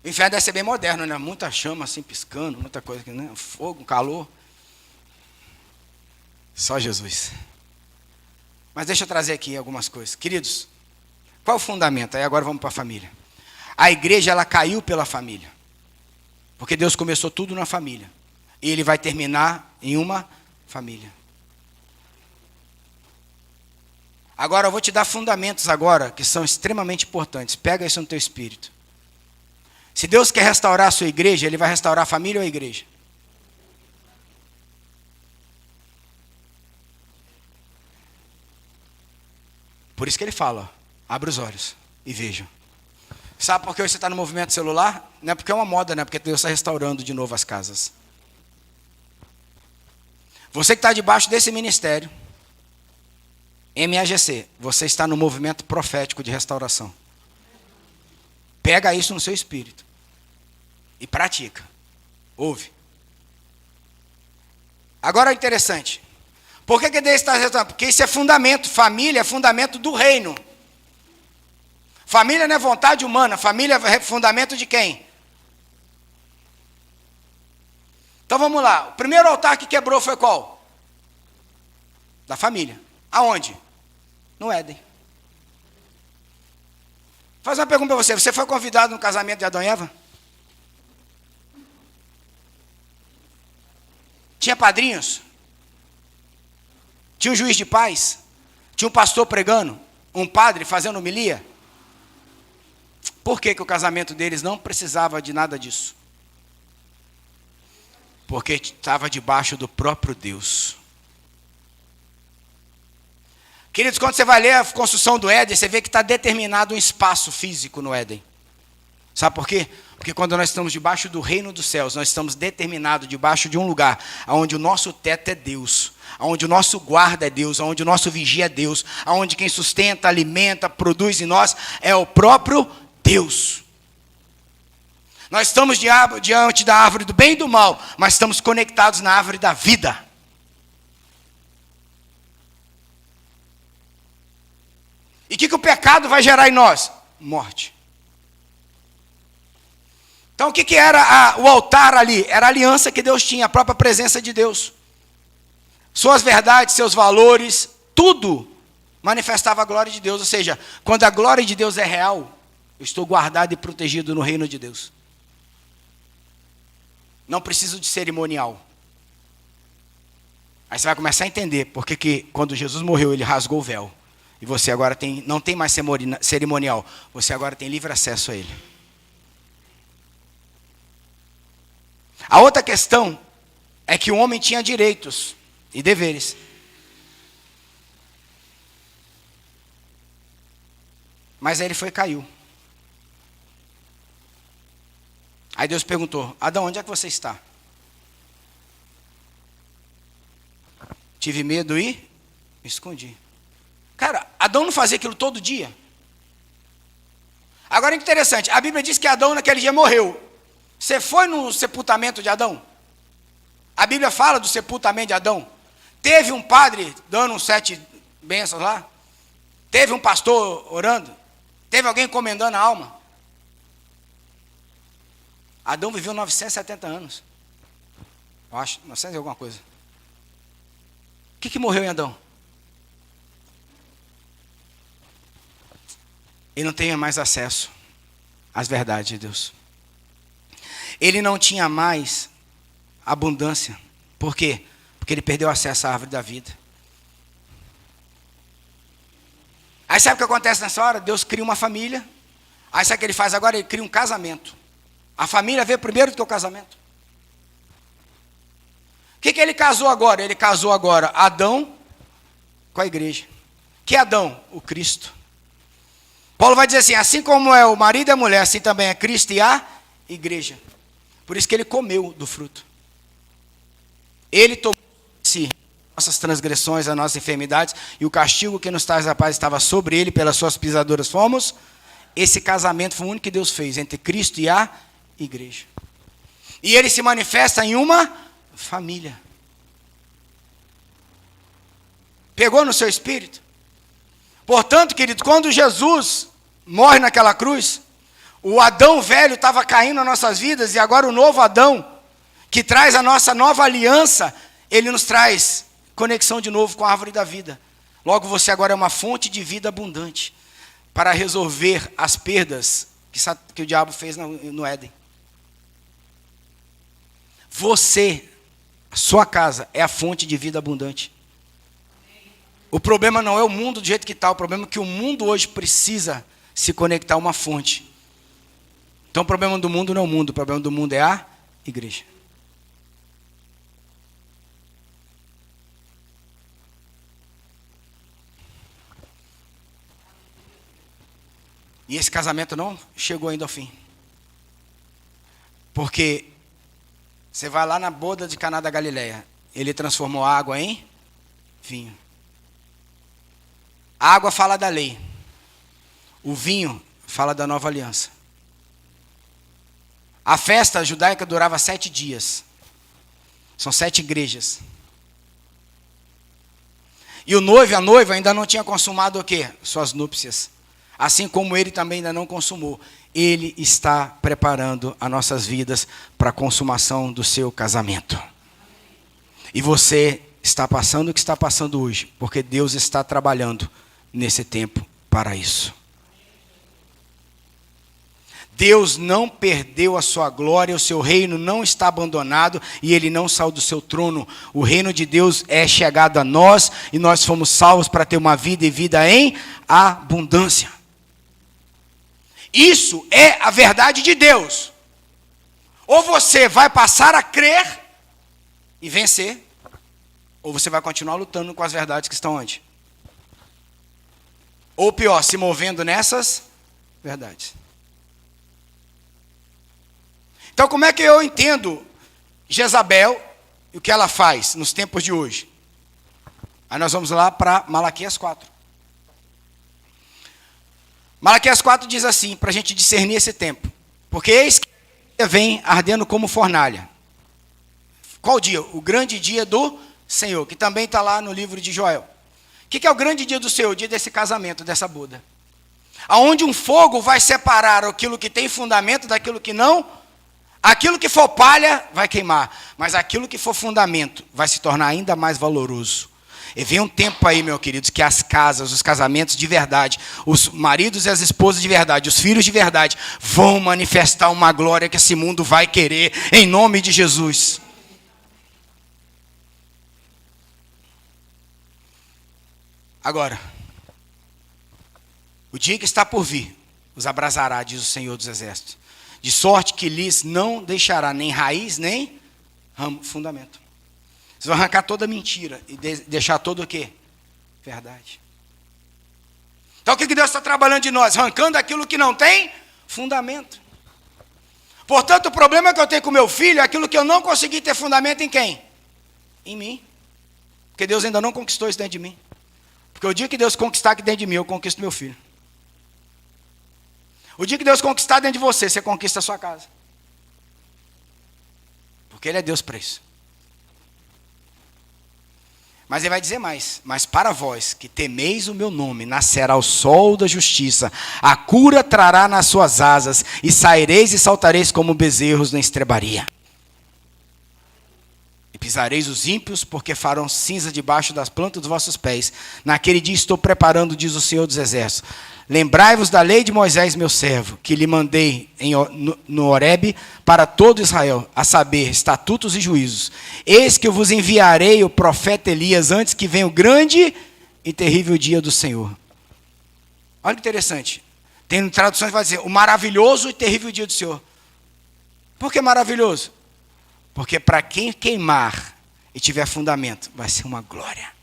O inferno deve ser bem moderno, né? Muita chama assim piscando, muita coisa, né? Fogo, calor. Só Jesus. Mas deixa eu trazer aqui algumas coisas. Queridos, qual é o fundamento? Aí agora vamos para a família. A igreja, ela caiu pela família. Porque Deus começou tudo na família. E Ele vai terminar em uma família. Agora eu vou te dar fundamentos agora, que são extremamente importantes. Pega isso no teu espírito. Se Deus quer restaurar a sua igreja, Ele vai restaurar a família ou a igreja? Por isso que Ele fala, ó, abre os olhos e veja. Sabe por que você está no movimento celular? Não é porque é uma moda, não é porque Deus está restaurando de novo as casas. Você que está debaixo desse ministério, MAGC, você está no movimento profético de restauração. Pega isso no seu espírito e pratica. Ouve. Agora é interessante. Por que Deus está restaurando? Porque isso é fundamento. Família é fundamento do reino. Família não é vontade humana. Família é fundamento de quem? Então vamos lá. O primeiro altar que quebrou foi qual? Da família. Aonde? No Éden. Faz uma pergunta para você. Você foi convidado no casamento de Adão e Eva? Tinha padrinhos? Tinha um juiz de paz? Tinha um pastor pregando? Um padre fazendo homilia? Por que o casamento deles não precisava de nada disso? Porque estava debaixo do próprio Deus. Queridos, quando você vai ler a construção do Éden, você vê que está determinado um espaço físico no Éden. Sabe por quê? Porque quando nós estamos debaixo do reino dos céus, nós estamos determinados debaixo de um lugar onde o nosso teto é Deus, onde o nosso guarda é Deus, onde o nosso vigia é Deus, onde quem sustenta, alimenta, produz em nós é o próprio Deus. Nós estamos diante da árvore do bem e do mal, mas estamos conectados na árvore da vida. E o que o pecado vai gerar em nós? Morte. Então o que era o altar ali? Era a aliança que Deus tinha, a própria presença de Deus. Suas verdades, seus valores, tudo manifestava a glória de Deus. Ou seja, quando a glória de Deus é real, eu estou guardado e protegido no reino de Deus. Não preciso de cerimonial. Aí você vai começar a entender porque que quando Jesus morreu, Ele rasgou o véu. E você agora não tem mais cerimonial. Você agora tem livre acesso a Ele. A outra questão é que o homem tinha direitos e deveres. Mas aí ele caiu. Aí Deus perguntou, Adão, onde é que você está? Tive medo e me escondi. Cara, Adão não fazia aquilo todo dia? Agora é interessante, a Bíblia diz que Adão naquele dia morreu. Você foi no sepultamento de Adão? A Bíblia fala do sepultamento de Adão. Teve um padre dando uns 7 bênçãos lá? Teve um pastor orando? Teve alguém encomendando a alma? Adão viveu 970 anos. Eu acho, 900 e alguma coisa. O que morreu em Adão? Ele não tinha mais acesso às verdades de Deus. Ele não tinha mais abundância. Por quê? Porque ele perdeu acesso à árvore da vida. Aí sabe o que acontece nessa hora? Deus cria uma família. Aí sabe o que ele faz agora? Ele cria um casamento. A família veio primeiro do que o casamento. O que ele casou agora? Ele casou agora Adão com a igreja. Que é Adão? O Cristo. Paulo vai dizer assim, assim como é o marido e a mulher, assim também é Cristo e a igreja. Por isso que ele comeu do fruto. Ele tomou em si nossas transgressões, as nossas enfermidades, e o castigo que nos traz a paz estava sobre ele, pelas suas pisaduras fomos. Esse casamento foi o único que Deus fez entre Cristo e a igreja. E ele se manifesta em uma família. Pegou no seu espírito? Portanto, querido, quando Jesus morre naquela cruz, O Adão velho estava caindo nas nossas vidas e agora o novo Adão, que traz a nossa nova aliança, ele nos traz conexão de novo com a árvore da vida. Logo você agora é uma fonte de vida abundante para resolver as perdas que o diabo fez no Éden. Você, a sua casa, é a fonte de vida abundante. O problema não é o mundo do jeito que está, o problema é que o mundo hoje precisa se conectar a uma fonte. Então o problema do mundo não é o mundo, o problema do mundo é a igreja. E esse casamento não chegou ainda ao fim. Porque você vai lá na boda de Caná da Galileia, ele transformou a água em vinho. A água fala da lei. O vinho fala da nova aliança. A festa judaica durava 7 dias. São 7 igrejas. E o noivo e a noiva ainda não tinham consumado o quê? Suas núpcias. Assim como ele também ainda não consumou. Ele está preparando as nossas vidas para a consumação do seu casamento. E você está passando o que está passando hoje, porque Deus está trabalhando nesse tempo para isso. Deus não perdeu a sua glória, o seu reino não está abandonado e ele não saiu do seu trono. O reino de Deus é chegado a nós e nós fomos salvos para ter uma vida e vida em abundância. Isso é a verdade de Deus. Ou você vai passar a crer e vencer, ou você vai continuar lutando com as verdades que estão onde? Ou pior, se movendo nessas verdades. Então, como é que eu entendo Jezabel e o que ela faz nos tempos de hoje? Aí nós vamos lá para Malaquias 4. Malaquias 4 diz assim, para a gente discernir esse tempo. Porque eis que o dia vem ardendo como fornalha. Qual dia? O grande dia do Senhor, que também está lá no livro de Joel. O que é o grande dia do Senhor? O dia desse casamento, dessa boda. Aonde um fogo vai separar aquilo que tem fundamento daquilo que não. Aquilo que for palha vai queimar, mas aquilo que for fundamento vai se tornar ainda mais valoroso. E vem um tempo aí, meus queridos, que as casas, os casamentos de verdade, os maridos e as esposas de verdade, os filhos de verdade, vão manifestar uma glória que esse mundo vai querer, em nome de Jesus. Agora, o dia que está por vir, os abrasará, diz o Senhor dos Exércitos. De sorte que lhes não deixará nem raiz, nem ramo, fundamento. Vocês vão arrancar toda mentira e deixar todo o quê? Verdade. Então o que Deus está trabalhando de nós? Arrancando aquilo que não tem fundamento. Portanto, o problema que eu tenho com meu filho é aquilo que eu não consegui ter fundamento em quem? Em mim. Porque Deus ainda não conquistou isso dentro de mim. Porque o dia que Deus conquistar aqui dentro de mim, eu conquisto meu filho. O dia que Deus conquistar dentro de você, você conquista a sua casa. Porque Ele é Deus para isso. Mas Ele vai dizer mais. Mas para vós que temeis o meu nome, nascerá o sol da justiça, a cura trará nas suas asas, e saireis e saltareis como bezerros na estrebaria. E pisareis os ímpios, porque farão cinza debaixo das plantas dos vossos pés. Naquele dia estou preparando, diz o Senhor dos Exércitos. Lembrai-vos da lei de Moisés, meu servo, que lhe mandei no Horebe para todo Israel, a saber, estatutos e juízos. Eis que eu vos enviarei o profeta Elias antes que venha o grande e terrível dia do Senhor. Olha que interessante. Tem traduções que vai dizer, o maravilhoso e terrível dia do Senhor. Por que maravilhoso? Porque para quem queimar e tiver fundamento, vai ser uma glória.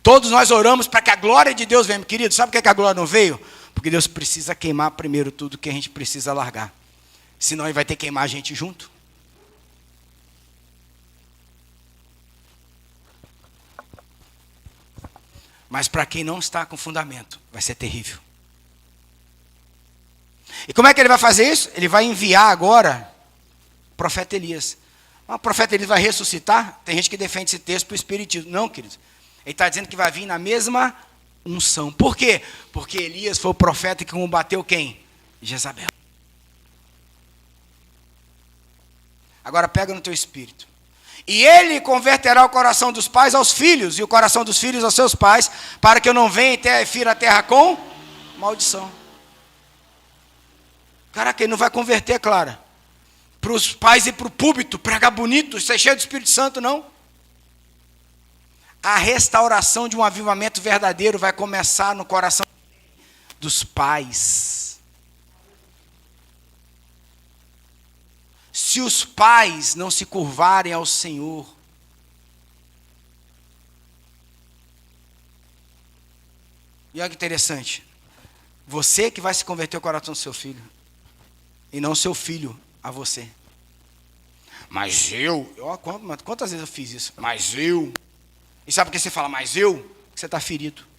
Todos nós oramos para que a glória de Deus venha. Querido, sabe por que a glória não veio? Porque Deus precisa queimar primeiro tudo que a gente precisa largar. Senão Ele vai ter que queimar a gente junto. Mas para quem não está com fundamento, vai ser terrível. E como é que Ele vai fazer isso? Ele vai enviar agora o profeta Elias. O profeta Elias vai ressuscitar? Tem gente que defende esse texto para o espiritismo. Não, queridos. Ele está dizendo que vai vir na mesma unção. Por quê? Porque Elias foi o profeta que combateu quem? Jezabel. Agora pega no teu espírito. E ele converterá o coração dos pais aos filhos, e o coração dos filhos aos seus pais, para que eu não venha e fira a terra com maldição. Caraca, ele não vai converter, Clara, para os pais e para o púlpito, pregar bonito, ser cheio do Espírito Santo, não. A restauração de um avivamento verdadeiro vai começar no coração dos pais. Se os pais não se curvarem ao Senhor, e olha que interessante, você que vai se converter ao coração do seu filho, e não seu filho a você. Mas quantas vezes eu fiz isso? Mas eu. E sabe por que você fala, mas eu? Porque você está ferido.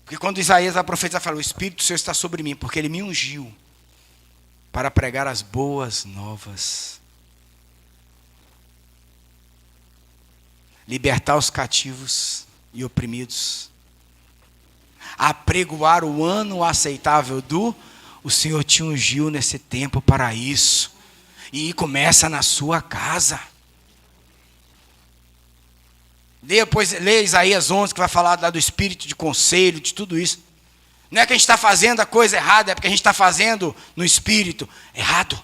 Porque quando Isaías, a profeta, fala, o Espírito do Senhor está sobre mim, porque ele me ungiu para pregar as boas novas. Libertar os cativos e oprimidos. Apregoar o ano aceitável o Senhor te ungiu nesse tempo para isso. E começa na sua casa. Depois lê Isaías 11, que vai falar do espírito de conselho, de tudo isso. Não é que a gente está fazendo a coisa errada, é porque a gente está fazendo no espírito errado.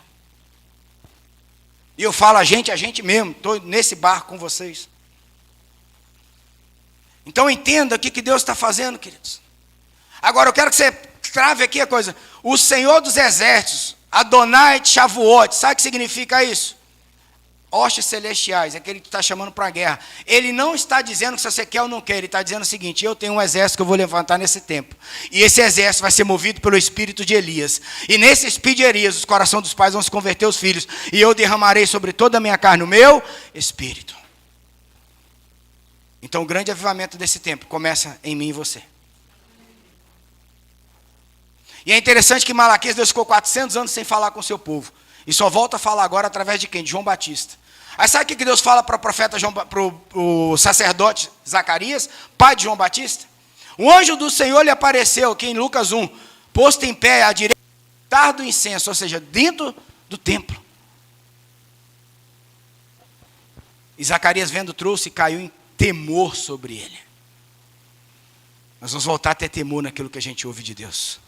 E eu falo a gente mesmo, estou nesse barco com vocês. Então entenda o que Deus está fazendo, queridos. Agora eu quero que você trave aqui a coisa. O Senhor dos Exércitos, Adonai de Shavuot, sabe o que significa isso? Hostes celestiais, é aquele que está chamando para a guerra. Ele não está dizendo que se você quer ou não quer, ele está dizendo o seguinte, eu tenho um exército que eu vou levantar nesse tempo. E esse exército vai ser movido pelo espírito de Elias. E nesse espírito de Elias, os corações dos pais vão se converter aos filhos. E eu derramarei sobre toda a minha carne o meu espírito. Então o grande avivamento desse tempo começa em mim e você. E é interessante que Malaquias, Deus ficou 400 anos sem falar com o seu povo. E só volta a falar agora através de quem? De João Batista. Aí sabe o que Deus fala para o profeta para o sacerdote Zacarias, pai de João Batista? O anjo do Senhor lhe apareceu, aqui em Lucas 1, posto em pé à direita do incenso, ou seja, dentro do templo. E Zacarias vendo trouxe e caiu em temor sobre ele. Nós vamos voltar a ter temor naquilo que a gente ouve de Deus.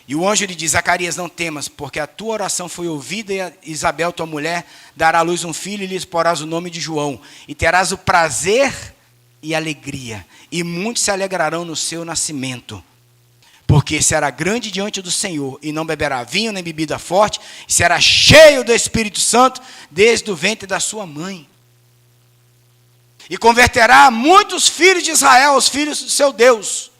E o anjo lhe diz, Zacarias, não temas, porque a tua oração foi ouvida e Isabel, tua mulher, dará à luz um filho e lhe porás o nome de João. E terás o prazer e alegria, e muitos se alegrarão no seu nascimento. Porque será grande diante do Senhor, e não beberá vinho nem bebida forte, e será cheio do Espírito Santo desde o ventre da sua mãe. E converterá muitos filhos de Israel aos filhos do seu Deus.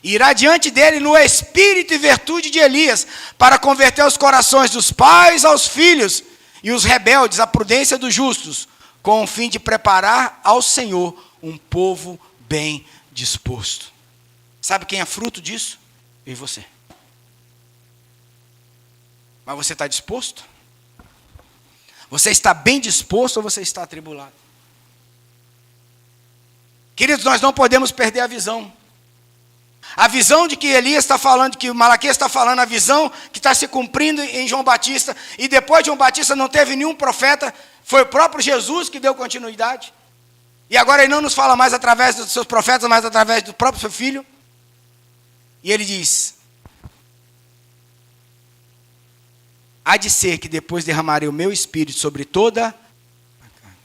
Irá diante dele no espírito e virtude de Elias, para converter os corações dos pais aos filhos, e os rebeldes à prudência dos justos, com o fim de preparar ao Senhor um povo bem disposto. Sabe quem é fruto disso? Eu e você. Mas você está disposto? Você está bem disposto ou você está atribulado? Queridos, nós não podemos perder a visão. A visão de que Elias está falando, que Malaquias está falando, a visão que está se cumprindo em João Batista, e depois de João Batista não teve nenhum profeta, foi o próprio Jesus que deu continuidade. E agora ele não nos fala mais através dos seus profetas, mas através do próprio seu filho. E ele diz, há de ser que depois derramarei o meu espírito sobre toda a carne.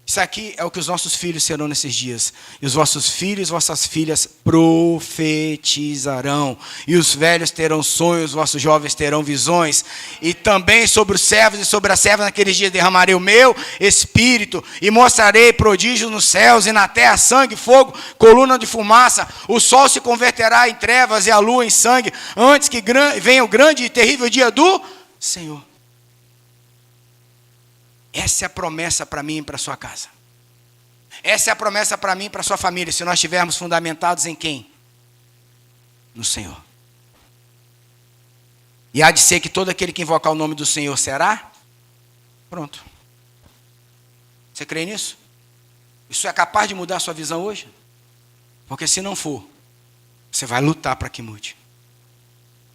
Isso aqui é o que os nossos filhos serão nesses dias. E os vossos filhos e vossas filhas profetizarão. E os velhos terão sonhos, os vossos jovens terão visões. E também sobre os servos e sobre as servas naqueles dias derramarei o meu espírito. E mostrarei prodígios nos céus e na terra, sangue, fogo, coluna de fumaça. O sol se converterá em trevas e a lua em sangue, antes que venha o grande e terrível dia do Senhor. Essa é a promessa para mim e para a sua casa. Essa é a promessa para mim e para a sua família, se nós estivermos fundamentados em quem? No Senhor. E há de ser que todo aquele que invocar o nome do Senhor será? Pronto. Você crê nisso? Isso é capaz de mudar a sua visão hoje? Porque se não for, Você vai lutar para que mude.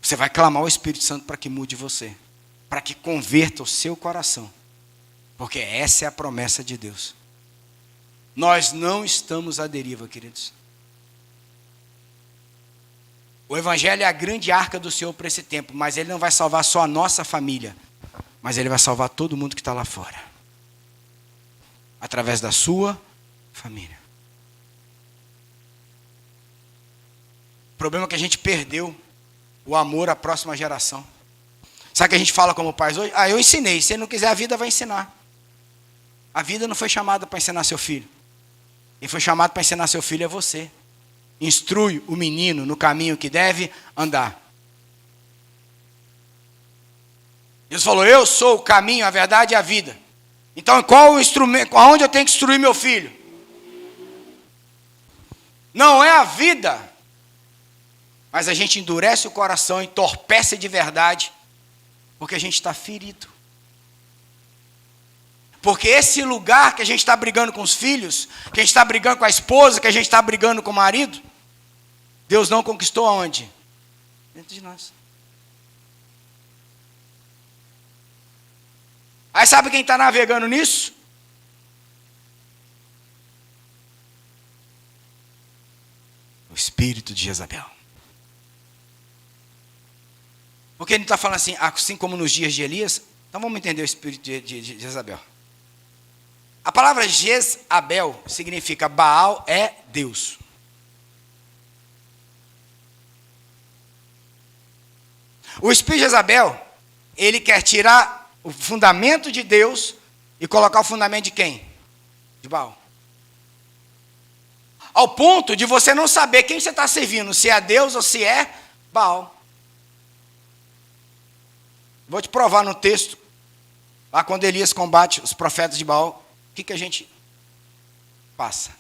Você vai clamar ao Espírito Santo para que mude você. Para que converta o seu coração. Porque essa é a promessa de Deus. Nós não estamos à deriva, queridos. O Evangelho é a grande arca do Senhor para esse tempo, mas Ele não vai salvar só a nossa família, mas Ele vai salvar todo mundo que está lá fora. Através da sua família. O problema é que a gente perdeu o amor à próxima geração. Sabe o que a gente fala como pais hoje? Eu ensinei, se ele não quiser a vida vai ensinar. A vida não foi chamada para ensinar seu filho. Quem foi chamado para ensinar seu filho é você. Instrui o menino no caminho que deve andar. Deus falou, eu sou o caminho, a verdade e a vida. Então, qual o instrumento, aonde eu tenho que instruir meu filho? Não é a vida. Mas a gente endurece o coração, entorpece de verdade, porque a gente está ferido. Porque esse lugar que a gente está brigando com os filhos, que a gente está brigando com a esposa, que a gente está brigando com o marido, Deus não conquistou aonde? Dentro de nós. Aí sabe quem está navegando nisso? O espírito de Jezabel. Porque ele está falando assim como nos dias de Elias. Então vamos entender o espírito de Jezabel. A palavra Jezabel significa Baal é Deus. O espírito de Jezabel, ele quer tirar o fundamento de Deus e colocar o fundamento de quem? De Baal. Ao ponto de você não saber quem você está servindo, se é Deus ou se é Baal. Vou te provar no texto, lá quando Elias combate os profetas de Baal, o que a gente passa.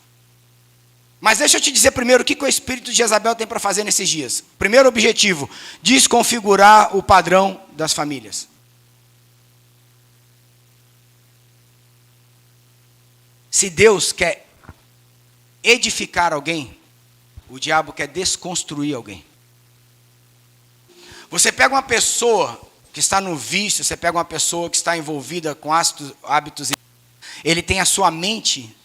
Mas deixa eu te dizer primeiro o que o espírito de Jezabel tem para fazer nesses dias. Primeiro objetivo, desconfigurar o padrão das famílias. Se Deus quer edificar alguém, o diabo quer desconstruir alguém. Você pega uma pessoa que está no vício, você pega uma pessoa que está envolvida com hábitos, ele tem a sua mente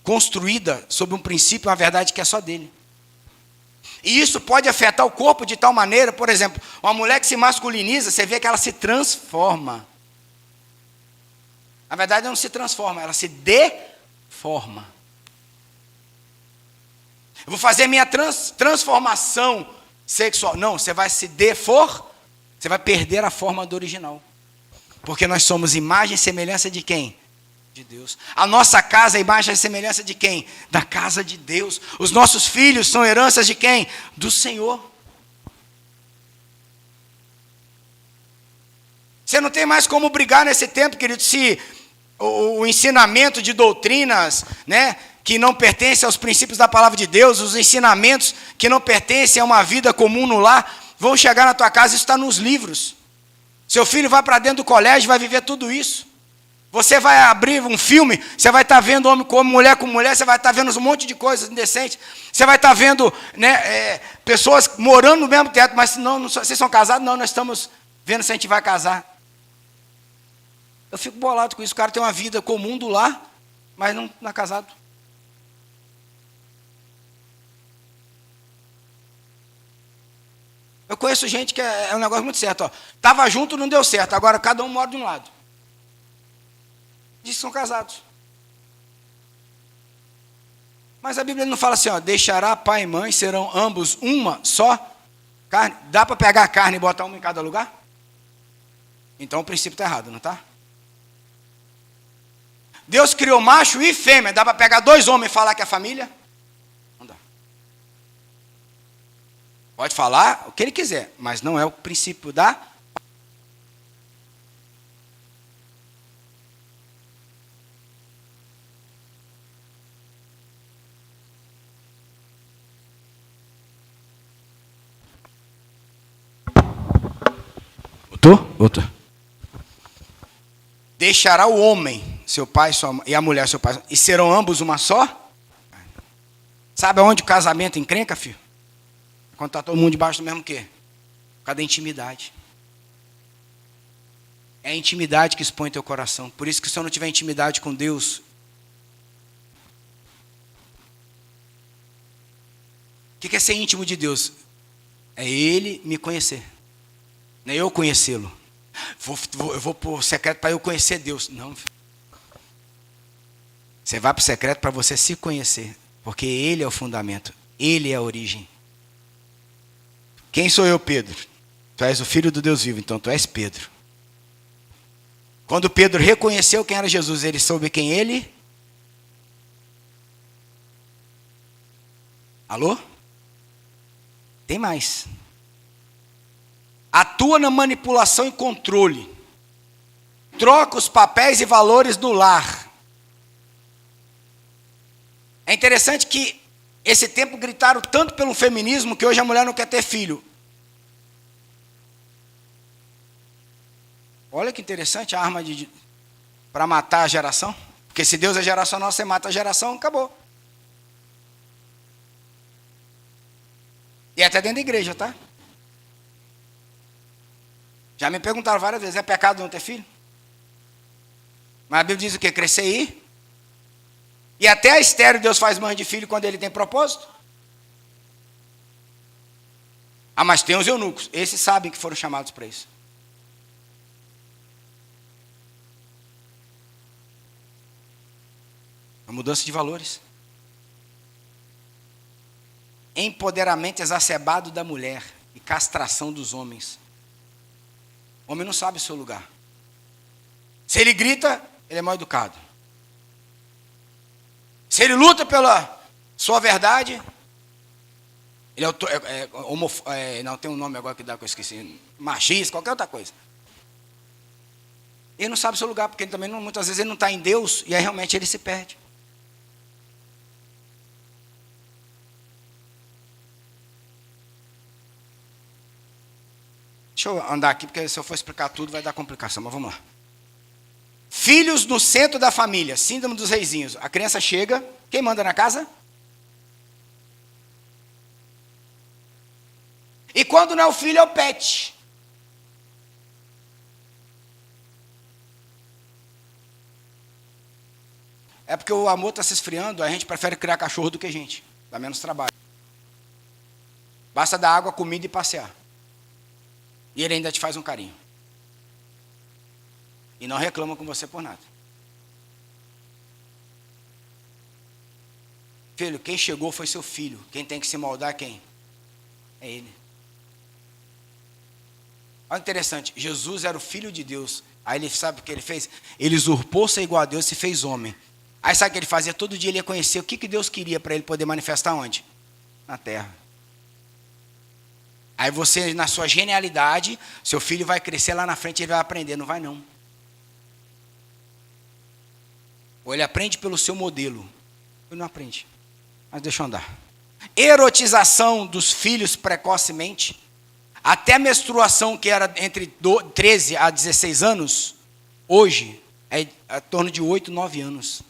construída sobre um princípio, uma verdade que é só dele. E isso pode afetar o corpo de tal maneira, por exemplo, uma mulher que se masculiniza, você vê que ela se transforma. Na verdade, ela não se transforma, ela se deforma. Eu vou fazer minha transformação sexual. Não, você vai se você vai perder a forma do original. Porque nós somos imagem e semelhança de quem? De Deus. A nossa casa é imagem e semelhança de quem? Da casa de Deus. Os nossos filhos são heranças de quem? Do Senhor. Você não tem mais como brigar nesse tempo, querido, se o ensinamento de doutrinas, né, que não pertencem aos princípios da palavra de Deus, os ensinamentos que não pertencem a uma vida comum no lar, vão chegar na tua casa, isso está nos livros. Seu filho vai para dentro do colégio, vai viver tudo isso. Você vai abrir um filme, você vai estar vendo homem com mulher, você vai estar vendo um monte de coisas indecentes. Você vai estar vendo, né, pessoas morando no mesmo teto, mas não, vocês são casados? Não, nós estamos vendo se a gente vai casar. Eu fico bolado com isso. O cara tem uma vida comum do lar, mas não é casado. Eu conheço gente que é um negócio muito certo. Estava junto, não deu certo. Agora cada um mora de um lado. Diz que são casados. Mas a Bíblia não fala assim, deixará pai e mãe, serão ambos uma só carne. Dá para pegar a carne e botar uma em cada lugar? Então o princípio está errado, não está? Deus criou macho e fêmea. Dá para pegar dois homens e falar que é família? Não dá. Pode falar o que ele quiser, mas não é o princípio da... Voltou. Deixará o homem, seu pai sua mãe, e a mulher, seu pai, e serão ambos uma só? Sabe aonde o casamento encrenca, filho? Quando está todo mundo debaixo do mesmo quê? Por causa da intimidade. É a intimidade que expõe teu coração. Por isso que se eu não tiver intimidade com Deus, o que é ser íntimo de Deus? É Ele me conhecer, não é eu conhecê-lo. Eu vou para o secreto para eu conhecer Deus. Não. Você vai para o secreto para você se conhecer, porque Ele é o fundamento, Ele é a origem. Quem sou eu, Pedro? Tu és o Filho do Deus vivo, então tu és Pedro. Quando Pedro reconheceu quem era Jesus, ele soube quem ele... Alô? Tem mais. Atua na manipulação e controle. Troca os papéis e valores do lar. É interessante que esse tempo gritaram tanto pelo feminismo que hoje a mulher não quer ter filho. Olha que interessante a arma para matar a geração. Porque se Deus é geracional, você mata a geração, acabou. E até dentro da igreja, tá? Já me perguntaram várias vezes, é pecado não ter filho? Mas a Bíblia diz o quê? Crescer e ir. E até a estéril Deus faz mãe de filho quando ele tem propósito. Ah, mas tem os eunucos. Esses sabem que foram chamados para isso. A mudança de valores. Empoderamento exacerbado da mulher e castração dos homens. O homem não sabe o seu lugar. Se ele grita, ele é mal educado. Se ele luta pela sua verdade, ele não tem um nome agora que dá que eu esqueci, machista, qualquer outra coisa. Ele não sabe o seu lugar, porque ele também muitas vezes ele não está em Deus, e aí realmente ele se perde. Deixa eu andar aqui, porque se eu for explicar tudo vai dar complicação, mas vamos lá. Filhos no centro da família, síndrome dos reizinhos. A criança chega, quem manda na casa? E quando não é o filho, é o pet. É porque o amor está se esfriando, a gente prefere criar cachorro do que gente. Dá menos trabalho. Basta dar água, comida e passear. E ele ainda te faz um carinho. E não reclama com você por nada. Filho, quem chegou foi seu filho. Quem tem que se moldar é quem? É ele. Olha interessante, Jesus era o Filho de Deus. Aí ele sabe o que ele fez? Ele usurpou ser igual a Deus e se fez homem. Aí sabe o que ele fazia? Todo dia ele ia conhecer o que Deus queria para ele poder manifestar onde? Na terra. Aí você, na sua genialidade, seu filho vai crescer lá na frente e ele vai aprender. Não vai não. Ou ele aprende pelo seu modelo. Ele não aprende. Mas deixa eu andar. Erotização dos filhos precocemente. Até a menstruação, que era entre 13 a 16 anos, hoje é em torno de 8, 9 anos.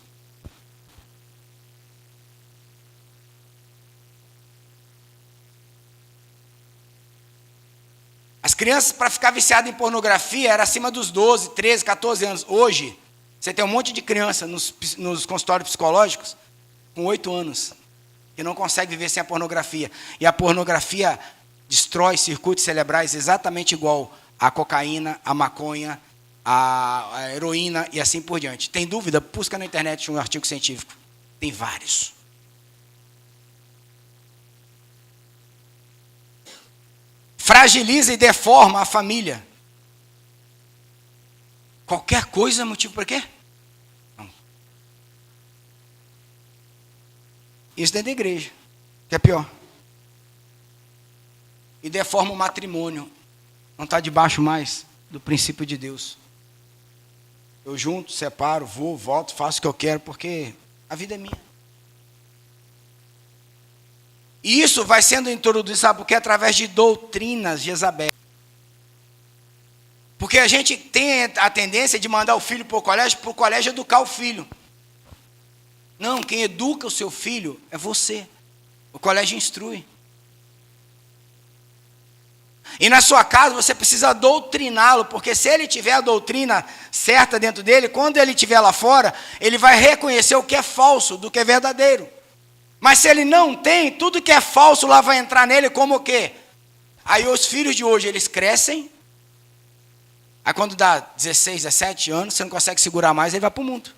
As crianças, para ficar viciadas em pornografia, era acima dos 12, 13, 14 anos. Hoje, você tem um monte de criança nos consultórios psicológicos com 8 anos, que não consegue viver sem a pornografia. E a pornografia destrói circuitos cerebrais exatamente igual a cocaína, a maconha, a heroína e assim por diante. Tem dúvida? Busca na internet um artigo científico. Tem vários. Fragiliza e deforma a família. Qualquer coisa é motivo para quê? Não. Isso dentro da igreja, que é pior. E deforma o matrimônio. Não está debaixo mais do princípio de Deus. Eu junto, separo, vou, volto, faço o que eu quero, porque a vida é minha. E isso vai sendo introduzido, sabe por quê? Através de doutrinas de Jezabel. Porque a gente tem a tendência de mandar o filho para o colégio educar o filho. Não, quem educa o seu filho é você. O colégio instrui. E na sua casa você precisa doutriná-lo, porque se ele tiver a doutrina certa dentro dele, quando ele estiver lá fora, ele vai reconhecer o que é falso do que é verdadeiro. Mas se ele não tem, tudo que é falso lá vai entrar nele como o quê? Aí os filhos de hoje, eles crescem, aí quando dá 16, 17 anos, você não consegue segurar mais, ele vai para o mundo.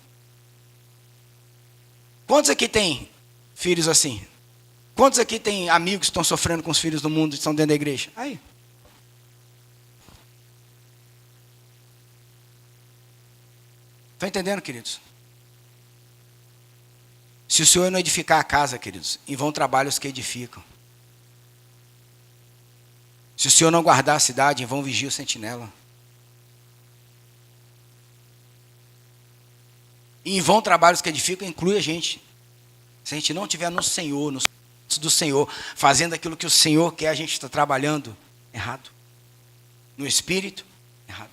Quantos aqui tem filhos assim? Quantos aqui tem amigos que estão sofrendo com os filhos do mundo e estão dentro da igreja? Aí. Estão entendendo, queridos? Se o Senhor não edificar a casa, queridos, em vão trabalhos que edificam. Se o Senhor não guardar a cidade, em vão vigia o sentinela. E em vão trabalhos que edificam, inclui a gente. Se a gente não estiver no Senhor, nos do Senhor, fazendo aquilo que o Senhor quer, a gente está trabalhando errado. No Espírito, errado.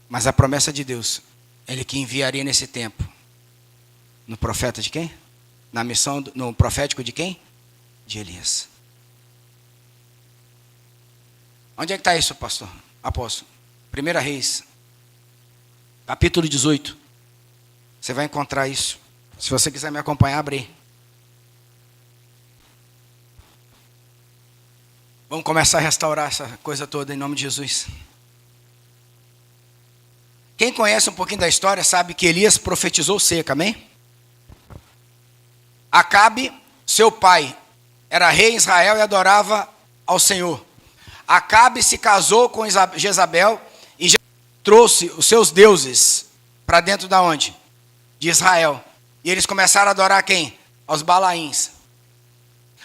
Mas a promessa de Deus, Ele que enviaria nesse tempo, no profeta de quem? Na missão, no profético de quem? De Elias. Onde é que está isso, pastor? Apóstolo? 1 Reis, capítulo 18. Você vai encontrar isso. Se você quiser me acompanhar, abre aí. Vamos começar a restaurar essa coisa toda em nome de Jesus. Quem conhece um pouquinho da história sabe que Elias profetizou seca, amém? Acabe, seu pai, era rei em Israel e adorava ao Senhor. Acabe se casou com Jezabel e trouxe os seus deuses para dentro da onde? De Israel. E eles começaram a adorar quem? Aos Balaíns.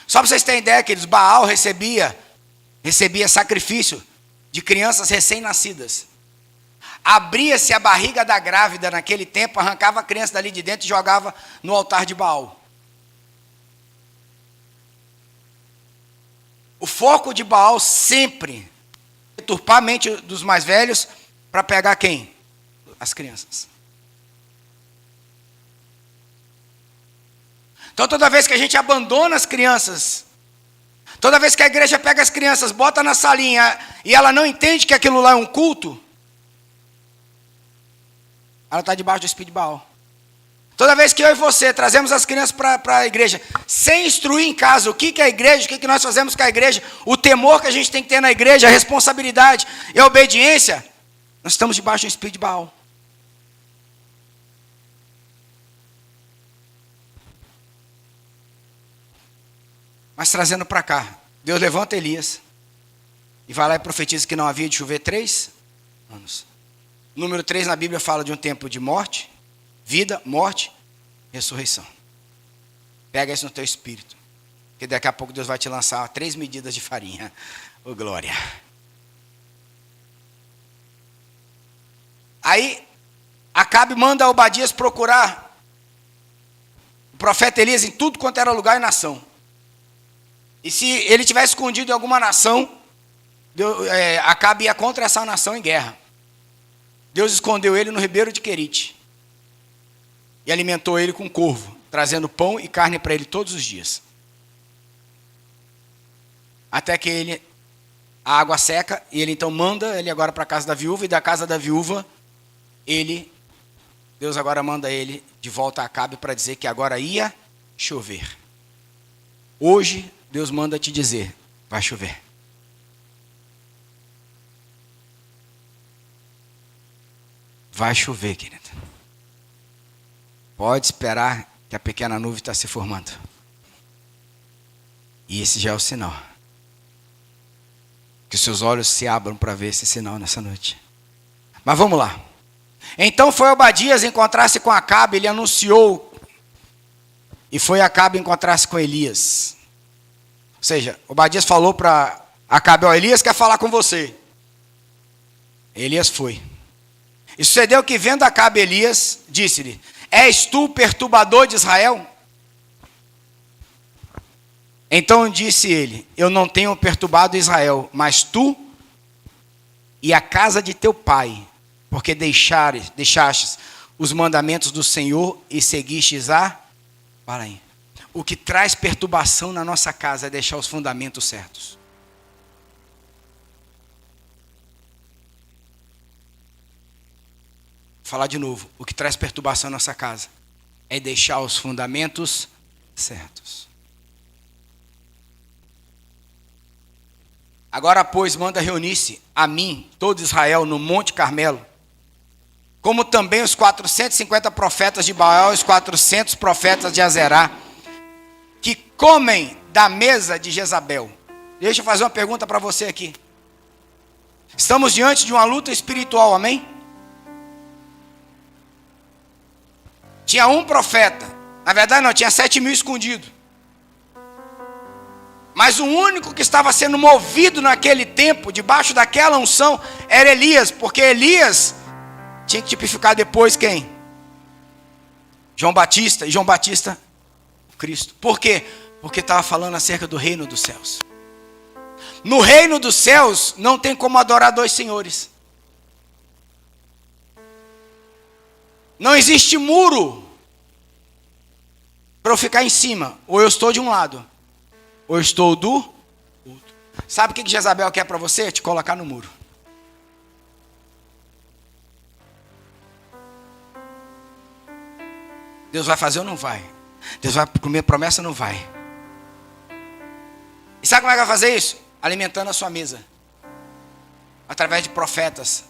Só para vocês terem ideia, queridos, Baal recebia sacrifício de crianças recém-nascidas. Abria-se a barriga da grávida naquele tempo, arrancava a criança dali de dentro e jogava no altar de Baal. O foco de Baal sempre deturpar a mente dos mais velhos para pegar quem? As crianças. Então toda vez que a gente abandona as crianças, toda vez que a igreja pega as crianças, bota na salinha e ela não entende que aquilo lá é um culto, ela está debaixo do espírito de Baal. Toda vez que eu e você trazemos as crianças para a igreja, sem instruir em casa o que é a igreja, o que nós fazemos com a igreja, o temor que a gente tem que ter na igreja, a responsabilidade e a obediência, nós estamos debaixo do espírito de Baal. Mas trazendo para cá, Deus levanta Elias e vai lá e profetiza que não havia de chover 3 anos. O número 3 na Bíblia fala de um tempo de morte, vida, morte, ressurreição. Pega isso no teu espírito, que daqui a pouco Deus vai te lançar 3 medidas de farinha. Oh, glória. Aí, Acabe manda Obadias procurar o profeta Elias em tudo quanto era lugar e nação. E se ele tivesse escondido em alguma nação, Acabe ia contra essa nação em guerra. Deus escondeu ele no ribeiro de Querite. E alimentou ele com corvo, trazendo pão e carne para ele todos os dias. Até que a água seca, e ele então manda ele agora para a casa da viúva, e da casa da viúva, Deus agora manda ele de volta a Acabe para dizer que agora ia chover. Hoje, Deus manda te dizer, vai chover. Vai chover, querido. Pode esperar que a pequena nuvem está se formando. E esse já é o sinal. Que os seus olhos se abram para ver esse sinal nessa noite. Mas vamos lá. Então foi Obadias encontrar-se com Acabe, ele anunciou. E foi Acabe encontrar-se com Elias. Ou seja, Obadias falou para Acabe, Elias quer falar com você. Elias foi. E sucedeu que vendo Acabe Elias, disse-lhe, és tu perturbador de Israel? Então disse ele, eu não tenho perturbado Israel, mas tu e a casa de teu pai, porque deixastes os mandamentos do Senhor e seguistes a Balaim. O que traz perturbação na nossa casa é deixar os fundamentos certos. Vou falar de novo. O que traz perturbação na nossa casa é deixar os fundamentos certos. Agora, pois, manda reunir-se a mim, todo Israel, no Monte Carmelo, como também os 450 profetas de Baal e os 400 profetas de Azerá, que comem da mesa de Jezabel. Deixa eu fazer uma pergunta para você aqui. Estamos diante de uma luta espiritual, amém? Tinha um profeta, na verdade não, tinha 7.000 escondidos. Mas o único que estava sendo movido naquele tempo, debaixo daquela unção, era Elias, porque Elias tinha que tipificar depois quem? João Batista, e João Batista, Cristo. Por quê? Porque estava falando acerca do reino dos céus. No reino dos céus, não tem como adorar dois senhores. Não existe muro para eu ficar em cima. Ou eu estou de um lado, ou eu estou do outro. Sabe o que Jezabel quer para você? Te colocar no muro. Deus vai fazer ou não vai? Deus vai comer promessa ou não vai? E sabe como é que vai fazer isso? Alimentando a sua mesa. Através de profetas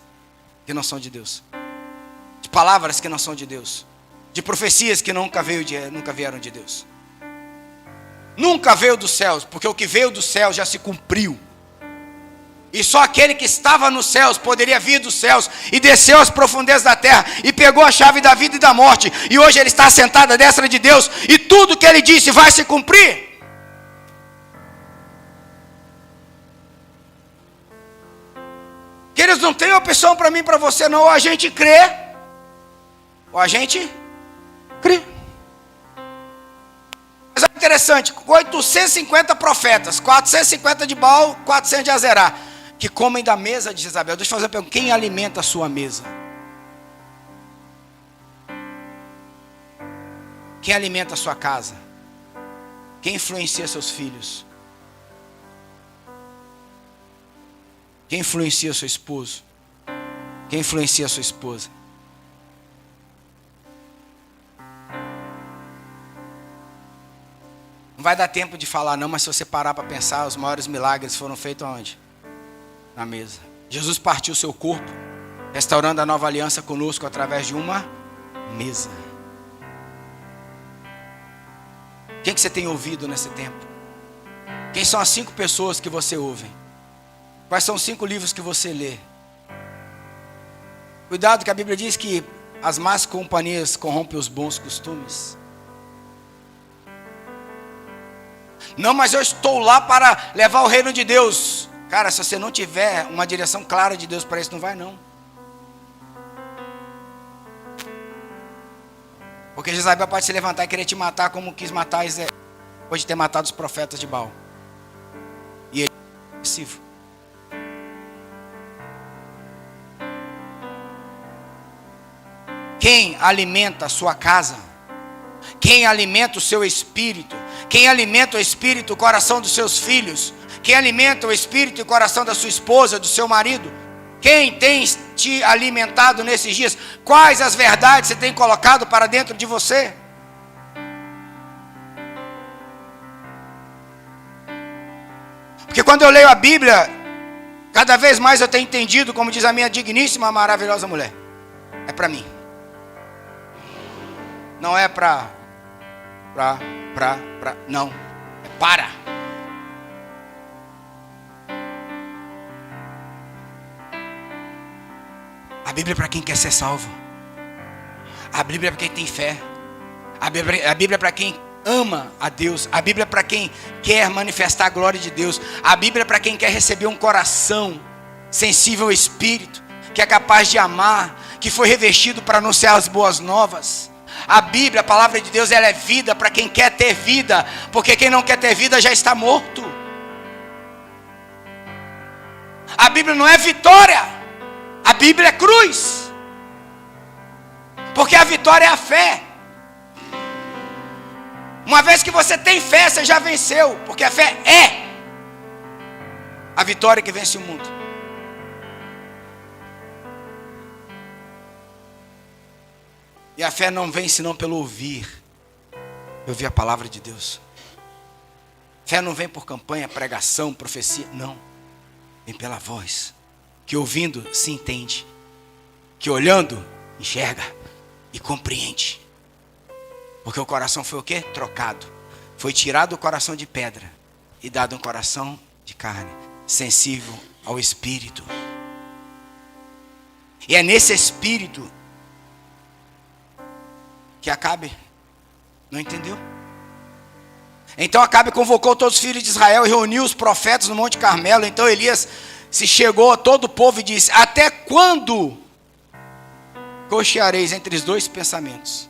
que não são de Deus. De palavras que não são de Deus. De profecias que nunca vieram de Deus. Nunca veio dos céus, porque o que veio dos céus já se cumpriu. E só aquele que estava nos céus poderia vir dos céus e desceu às profundezas da terra e pegou a chave da vida e da morte. E hoje ele está sentado à destra de Deus e tudo que ele disse vai se cumprir. Queridos, não tem opção para mim e para você não. Ou a gente crê, ou a gente crê. Mas é interessante, 850 profetas, 450 de Baal, 400 de Azerá, que comem da mesa de Jezabel. Deixa eu fazer uma pergunta, quem alimenta a sua mesa? Quem alimenta a sua casa? Quem influencia seus filhos? Quem influencia o seu esposo? Quem influencia a sua esposa? Não vai dar tempo de falar não, mas se você parar para pensar, os maiores milagres foram feitos aonde? Na mesa. Jesus partiu o seu corpo, restaurando a nova aliança conosco através de uma mesa. Quem que você tem ouvido nesse tempo? Quem são as 5 pessoas que você ouve? Quais são os 5 livros que você lê? Cuidado que a Bíblia diz que as más companhias corrompem os bons costumes. Não, mas eu estou lá para levar o reino de Deus. Cara, se você não tiver uma direção clara de Deus para isso, não vai não. Porque Jezabel pode se levantar e querer te matar como quis matar Israel, depois de ter matado os profetas de Baal. E ele é agressivo. Quem alimenta a sua casa? Quem alimenta o seu espírito? Quem alimenta o espírito e o coração dos seus filhos? Quem alimenta o espírito e o coração da sua esposa, do seu marido? Quem tem te alimentado nesses dias? Quais as verdades você tem colocado para dentro de você? Porque quando eu leio a Bíblia, cada vez mais eu tenho entendido, como diz a minha digníssima, maravilhosa mulher. É para mim. Não é não. É para. A Bíblia é para quem quer ser salvo. A Bíblia é para quem tem fé. A Bíblia é para quem ama a Deus. A Bíblia é para quem quer manifestar a glória de Deus. A Bíblia é para quem quer receber um coração sensível ao Espírito, que é capaz de amar, que foi revestido para anunciar as boas novas. A Bíblia, a palavra de Deus, ela é vida para quem quer ter vida, porque quem não quer ter vida já está morto. A Bíblia não é vitória, a Bíblia é cruz, porque a vitória é a fé. Uma vez que você tem fé, você já venceu, porque a fé é a vitória que vence o mundo. E a fé não vem senão pelo ouvir a palavra de Deus. Fé não vem por campanha, pregação, profecia, não. Vem pela voz, que ouvindo se entende, que olhando enxerga e compreende. Porque o coração foi o quê? Trocado. Foi tirado o coração de pedra e dado um coração de carne, sensível ao Espírito. E é nesse Espírito que Acabe não entendeu. Então Acabe convocou todos os filhos de Israel e reuniu os profetas no Monte Carmelo. Então Elias se chegou a todo o povo e disse: até quando cocheareis entre os dois pensamentos?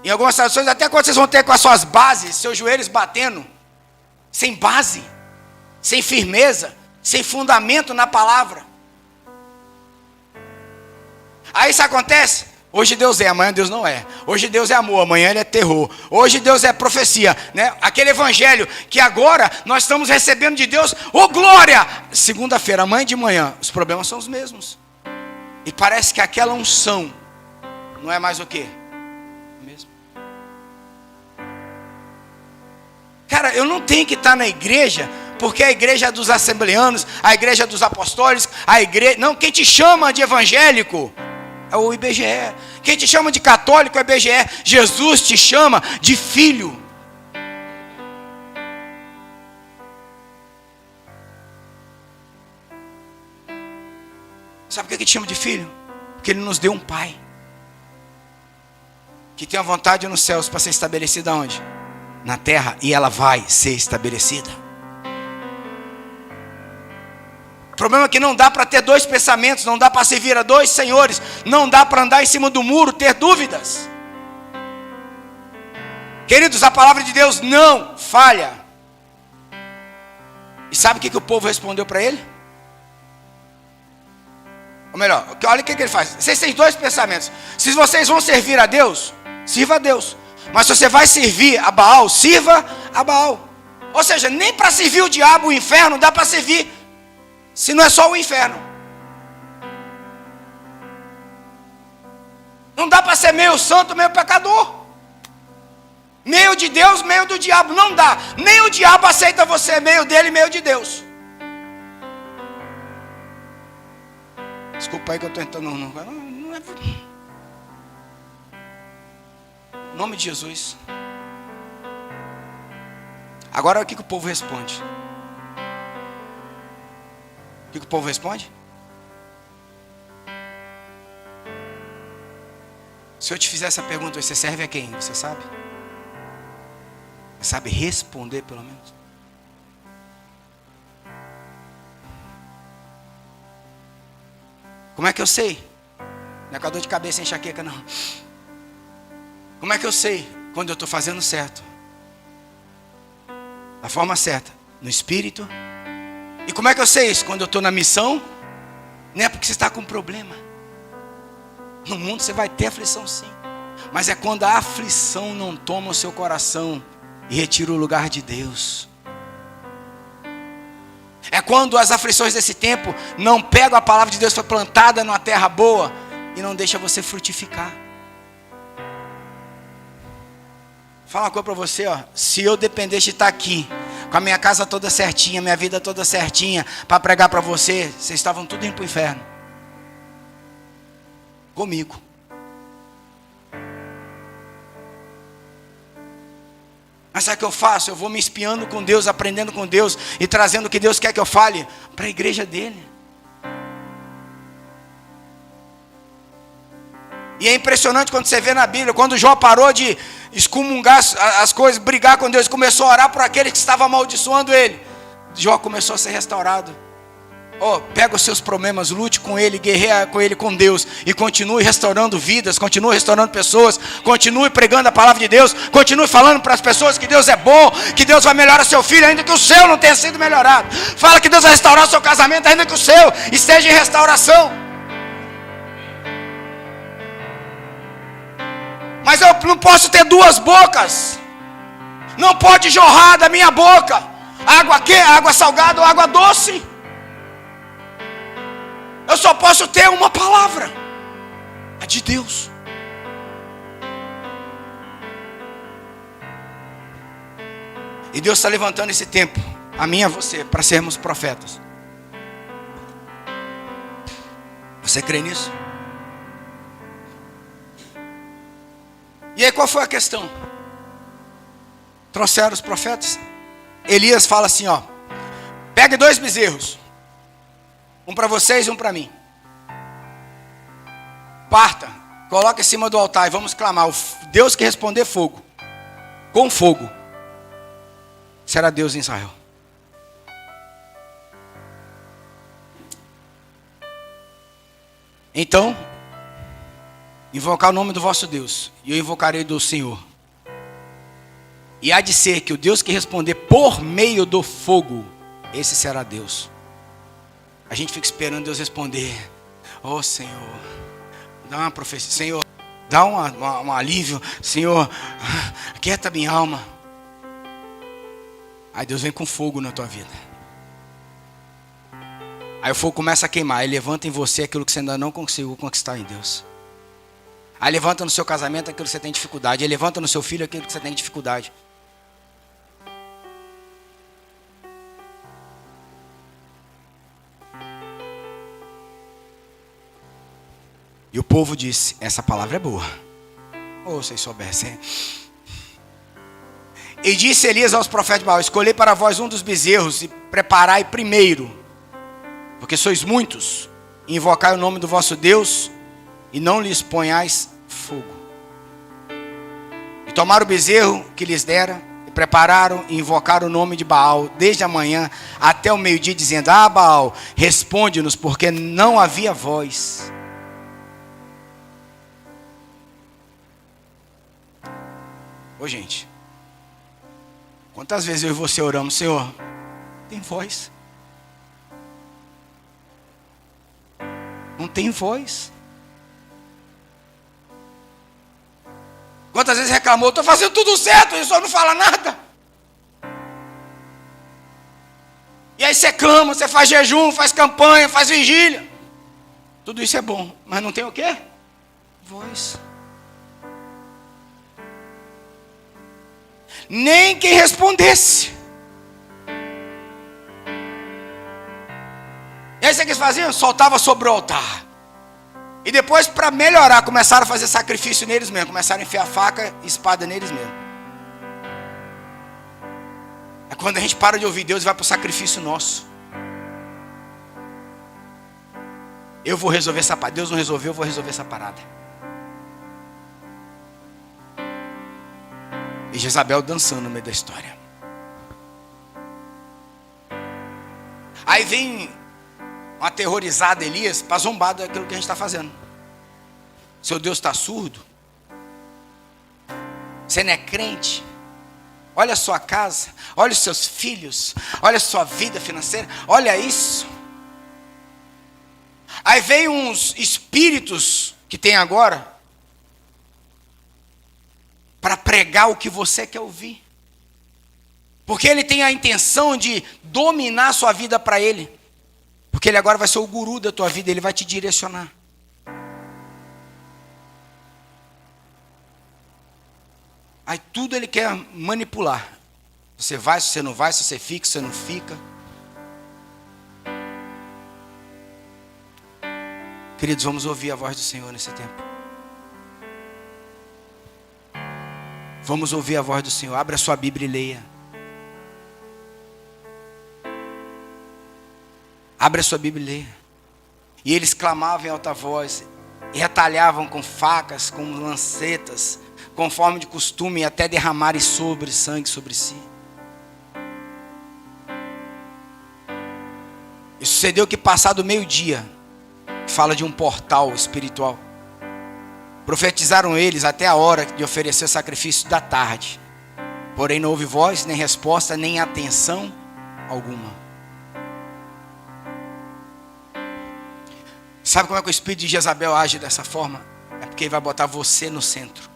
Em algumas traduções, até quando vocês vão ter com as suas bases, seus joelhos batendo, sem base, sem firmeza, sem fundamento na palavra? Aí isso acontece. Hoje Deus é, amanhã Deus não é. Hoje Deus é amor, amanhã Ele é terror. Hoje Deus é profecia, né? Aquele evangelho que agora nós estamos recebendo de Deus, ô glória! Segunda-feira, amanhã de manhã, os problemas são os mesmos. E parece que aquela unção não é mais o quê? Mesmo. Cara, eu não tenho que estar na igreja, porque a igreja é dos assembleanos, a igreja é dos apostólicos, a igreja... Não, quem te chama de evangélico é o IBGE. Quem te chama de católico é o IBGE. Jesus te chama de filho. Sabe por que te chama de filho? Porque Ele nos deu um pai que tem a vontade nos céus para ser estabelecida onde? Na terra. E ela vai ser estabelecida. O problema é que não dá para ter dois pensamentos, não dá para servir a dois senhores, não dá para andar em cima do muro, ter dúvidas. Queridos, a palavra de Deus não falha. E sabe o que o povo respondeu para ele? Ou melhor, olha o que ele faz. Vocês têm dois pensamentos. Se vocês vão servir a Deus, sirva a Deus. Mas se você vai servir a Baal, sirva a Baal. Ou seja, nem para servir o diabo, o inferno, dá para servir. Se não é só o inferno. Não dá para ser meio santo, meio pecador. Meio de Deus, meio do diabo. Não dá. Nem o diabo aceita você, meio dele, meio de Deus. Desculpa aí que eu estou tentando. Não é... Em nome de Jesus. Agora o que o povo responde? O que o povo responde? Se eu te fizer essa pergunta, você serve a quem? Você sabe? Você sabe responder pelo menos? Como é que eu sei? Não é com a dor de cabeça e enxaqueca, não. Como é que eu sei quando eu estou fazendo certo? Da forma certa, no Espírito. E como é que eu sei isso? Quando eu estou na missão, não é porque você está com problema. No mundo você vai ter aflição sim. Mas é quando a aflição não toma o seu coração e retira o lugar de Deus. É quando as aflições desse tempo não pegam a palavra de Deus que foi plantada numa terra boa e não deixa você frutificar. Fala uma coisa para você, ó. Se eu dependesse de estar aqui, com a minha casa toda certinha, minha vida toda certinha, para pregar para você, vocês estavam tudo indo para o inferno. Comigo. Mas sabe o que eu faço? Eu vou me espiando com Deus, aprendendo com Deus e trazendo o que Deus quer que eu fale para a igreja dele. E é impressionante quando você vê na Bíblia, quando Jó parou de excomungar as coisas, brigar com Deus, começou a orar por aquele que estava amaldiçoando ele. Jó começou a ser restaurado. Pega os seus problemas, lute com ele, guerreia com ele, com Deus, e continue restaurando vidas, continue restaurando pessoas, continue pregando a palavra de Deus, continue falando para as pessoas que Deus é bom, que Deus vai melhorar seu filho, ainda que o seu não tenha sido melhorado. Fala que Deus vai restaurar o seu casamento, ainda que o seu esteja em restauração. Mas eu não posso ter duas bocas. Não pode jorrar da minha boca água salgada ou água doce. Eu só posso ter uma palavra, a de Deus. E Deus está levantando esse tempo, a mim e a você, para sermos profetas. Você crê nisso? E aí qual foi a questão? Trouxeram os profetas. Elias fala assim, ó: pegue 2 bezerros, um para vocês e um para mim. Parta, coloca em cima do altar e vamos clamar. O Deus que responder fogo, com fogo, será Deus em Israel. Então, invocar o nome do vosso Deus, e eu invocarei do Senhor. E há de ser que o Deus que responder por meio do fogo, esse será Deus. A gente fica esperando Deus responder. Oh Senhor, dá uma profecia. Senhor, dá um alívio. Senhor, aquieta minha alma. Aí Deus vem com fogo na tua vida. Aí o fogo começa a queimar. Aí levanta em você aquilo que você ainda não conseguiu conquistar em Deus. Aí levanta no seu casamento aquilo que você tem dificuldade. Aí levanta no seu filho aquilo que você tem dificuldade. E o povo disse: essa palavra é boa. Oh, vocês soubessem. E disse Elias aos profetas de Baal: escolhei para vós um dos bezerros e preparai primeiro, porque sois muitos, e invocai o nome do vosso Deus, e não lhes ponhais fogo. E tomaram o bezerro que lhes dera, e prepararam e invocaram o nome de Baal, desde a manhã até o meio-dia, dizendo: ah, Baal, responde-nos, porque não havia voz. Ô gente, quantas vezes eu e você oramos: Senhor, tem voz? Não tem voz. Quantas vezes reclamou: estou fazendo tudo certo, e só não fala nada. E aí você clama, você faz jejum, faz campanha, faz vigília. Tudo isso é bom, mas não tem o quê? Voz. Nem quem respondesse. E aí o que eles faziam? Soltava sobre o altar. E depois, para melhorar, começaram a fazer sacrifício neles mesmos. Começaram a enfiar faca e espada neles mesmos. É quando a gente para de ouvir Deus e vai para o sacrifício nosso. Eu vou resolver essa parada. Deus não resolveu, eu vou resolver essa parada. E Jezabel dançando no meio da história. Aí vem um aterrorizado Elias para zombar daquilo que a gente está fazendo. Seu Deus está surdo? Você não é crente? Olha a sua casa, olha os seus filhos, olha a sua vida financeira, olha isso. Aí vem uns espíritos que tem agora para pregar o que você quer ouvir. Porque ele tem a intenção de dominar a sua vida para ele. Porque ele agora vai ser o guru da tua vida, ele vai te direcionar. Aí tudo ele quer manipular. Você vai, se você não vai, se você fica, se você não fica. Queridos, vamos ouvir a voz do Senhor nesse tempo. Vamos ouvir a voz do Senhor. Abra a sua Bíblia e leia. Abra a sua Bíblia e leia. E eles clamavam em alta voz, e retalhavam com facas, com lancetas, conforme de costume, e até derramarem sangue sobre si. E sucedeu que, passado o meio-dia, fala de um portal espiritual, profetizaram eles até a hora de oferecer o sacrifício da tarde. Porém não houve voz, nem resposta, nem atenção alguma. Sabe como é que o espírito de Jezabel age dessa forma? É porque ele vai botar você no centro.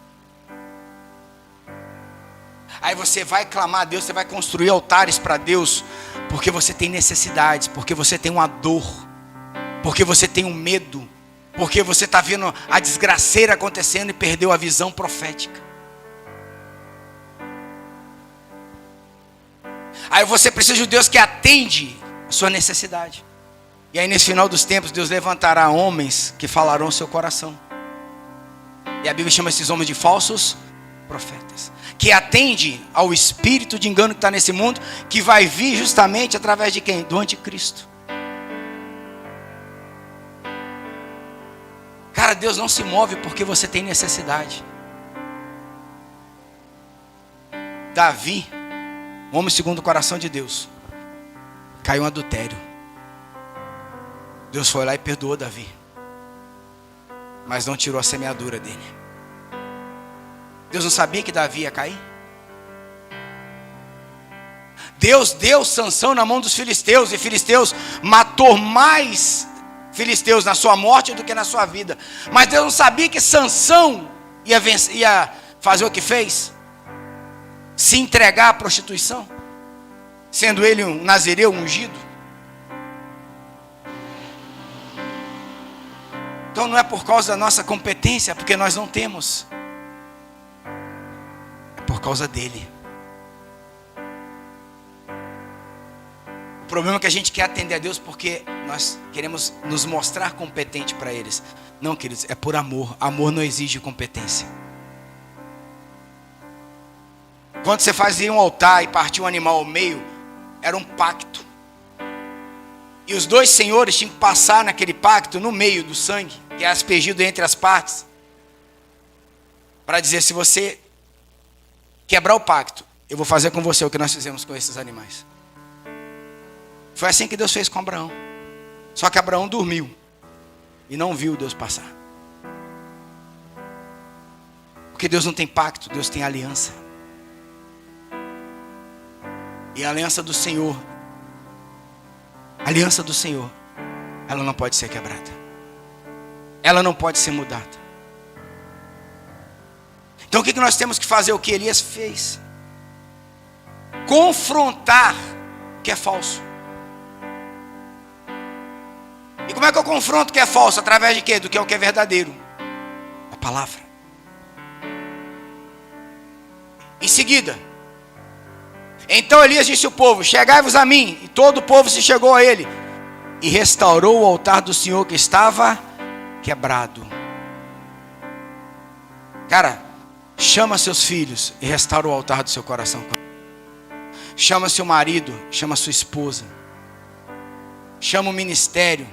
Aí você vai clamar a Deus, você vai construir altares para Deus, porque você tem necessidades, porque você tem uma dor, porque você tem um medo, porque você está vendo a desgraceira acontecendo e perdeu a visão profética. Aí você precisa de um Deus que atende a sua necessidade. E aí nesse final dos tempos, Deus levantará homens que falarão o seu coração. E a Bíblia chama esses homens de falsos profetas, que atende ao espírito de engano que está nesse mundo, que vai vir justamente através de quem? Do anticristo. Cara, Deus não se move porque você tem necessidade. Davi, homem segundo o coração de Deus, caiu em adultério. Deus foi lá e perdoou Davi, mas não tirou a semeadura dele. Deus não sabia que Davi ia cair? Deus deu Sansão na mão dos filisteus, e filisteus matou mais filisteus na sua morte do que na sua vida. Mas Deus não sabia que Sansão ia fazer o que fez? Se entregar à prostituição, sendo ele um nazireu ungido. Então não é por causa da nossa competência, porque nós não temos. É por causa dele. O problema é que a gente quer atender a Deus porque nós queremos nos mostrar competente para eles. Não, queridos, é por amor. Amor não exige competência. Quando você fazia um altar e partia um animal ao meio, era um pacto. E os dois senhores tinham que passar naquele pacto no meio do sangue, que é aspergido entre as partes, para dizer: se você quebrar o pacto, eu vou fazer com você o que nós fizemos com esses animais. Foi assim que Deus fez com Abraão. Só que Abraão dormiu e não viu Deus passar. Porque Deus não tem pacto, Deus tem aliança. E a aliança do Senhor, ela não pode ser quebrada. Ela não pode ser mudada. Então o que nós temos que fazer? O que Elias fez: confrontar o que é falso. E como é que eu confronto o que é falso? Através de quê? Do que é o que é verdadeiro. A palavra. Em seguida, então Elias disse ao povo: chegai-vos a mim. E todo o povo se chegou a ele, e restaurou o altar do Senhor que estava quebrado. Cara, chama seus filhos e restaura o altar do seu coração. Chama seu marido, chama sua esposa, chama o ministério,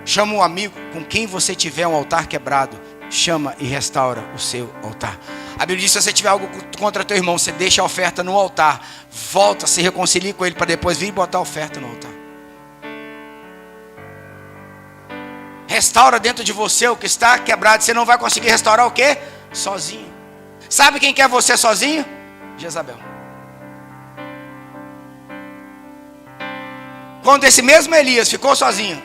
chama o amigo com quem você tiver um altar quebrado. Chama e restaura o seu altar. A Bíblia diz: se você tiver algo contra teu irmão, você deixa a oferta no altar, volta, se reconcilie com ele, para depois vir e botar a oferta no altar. Restaura dentro de você o que está quebrado. Você não vai conseguir restaurar o quê? Sozinho. Sabe quem quer você sozinho? Jezabel. Quando esse mesmo Elias ficou sozinho,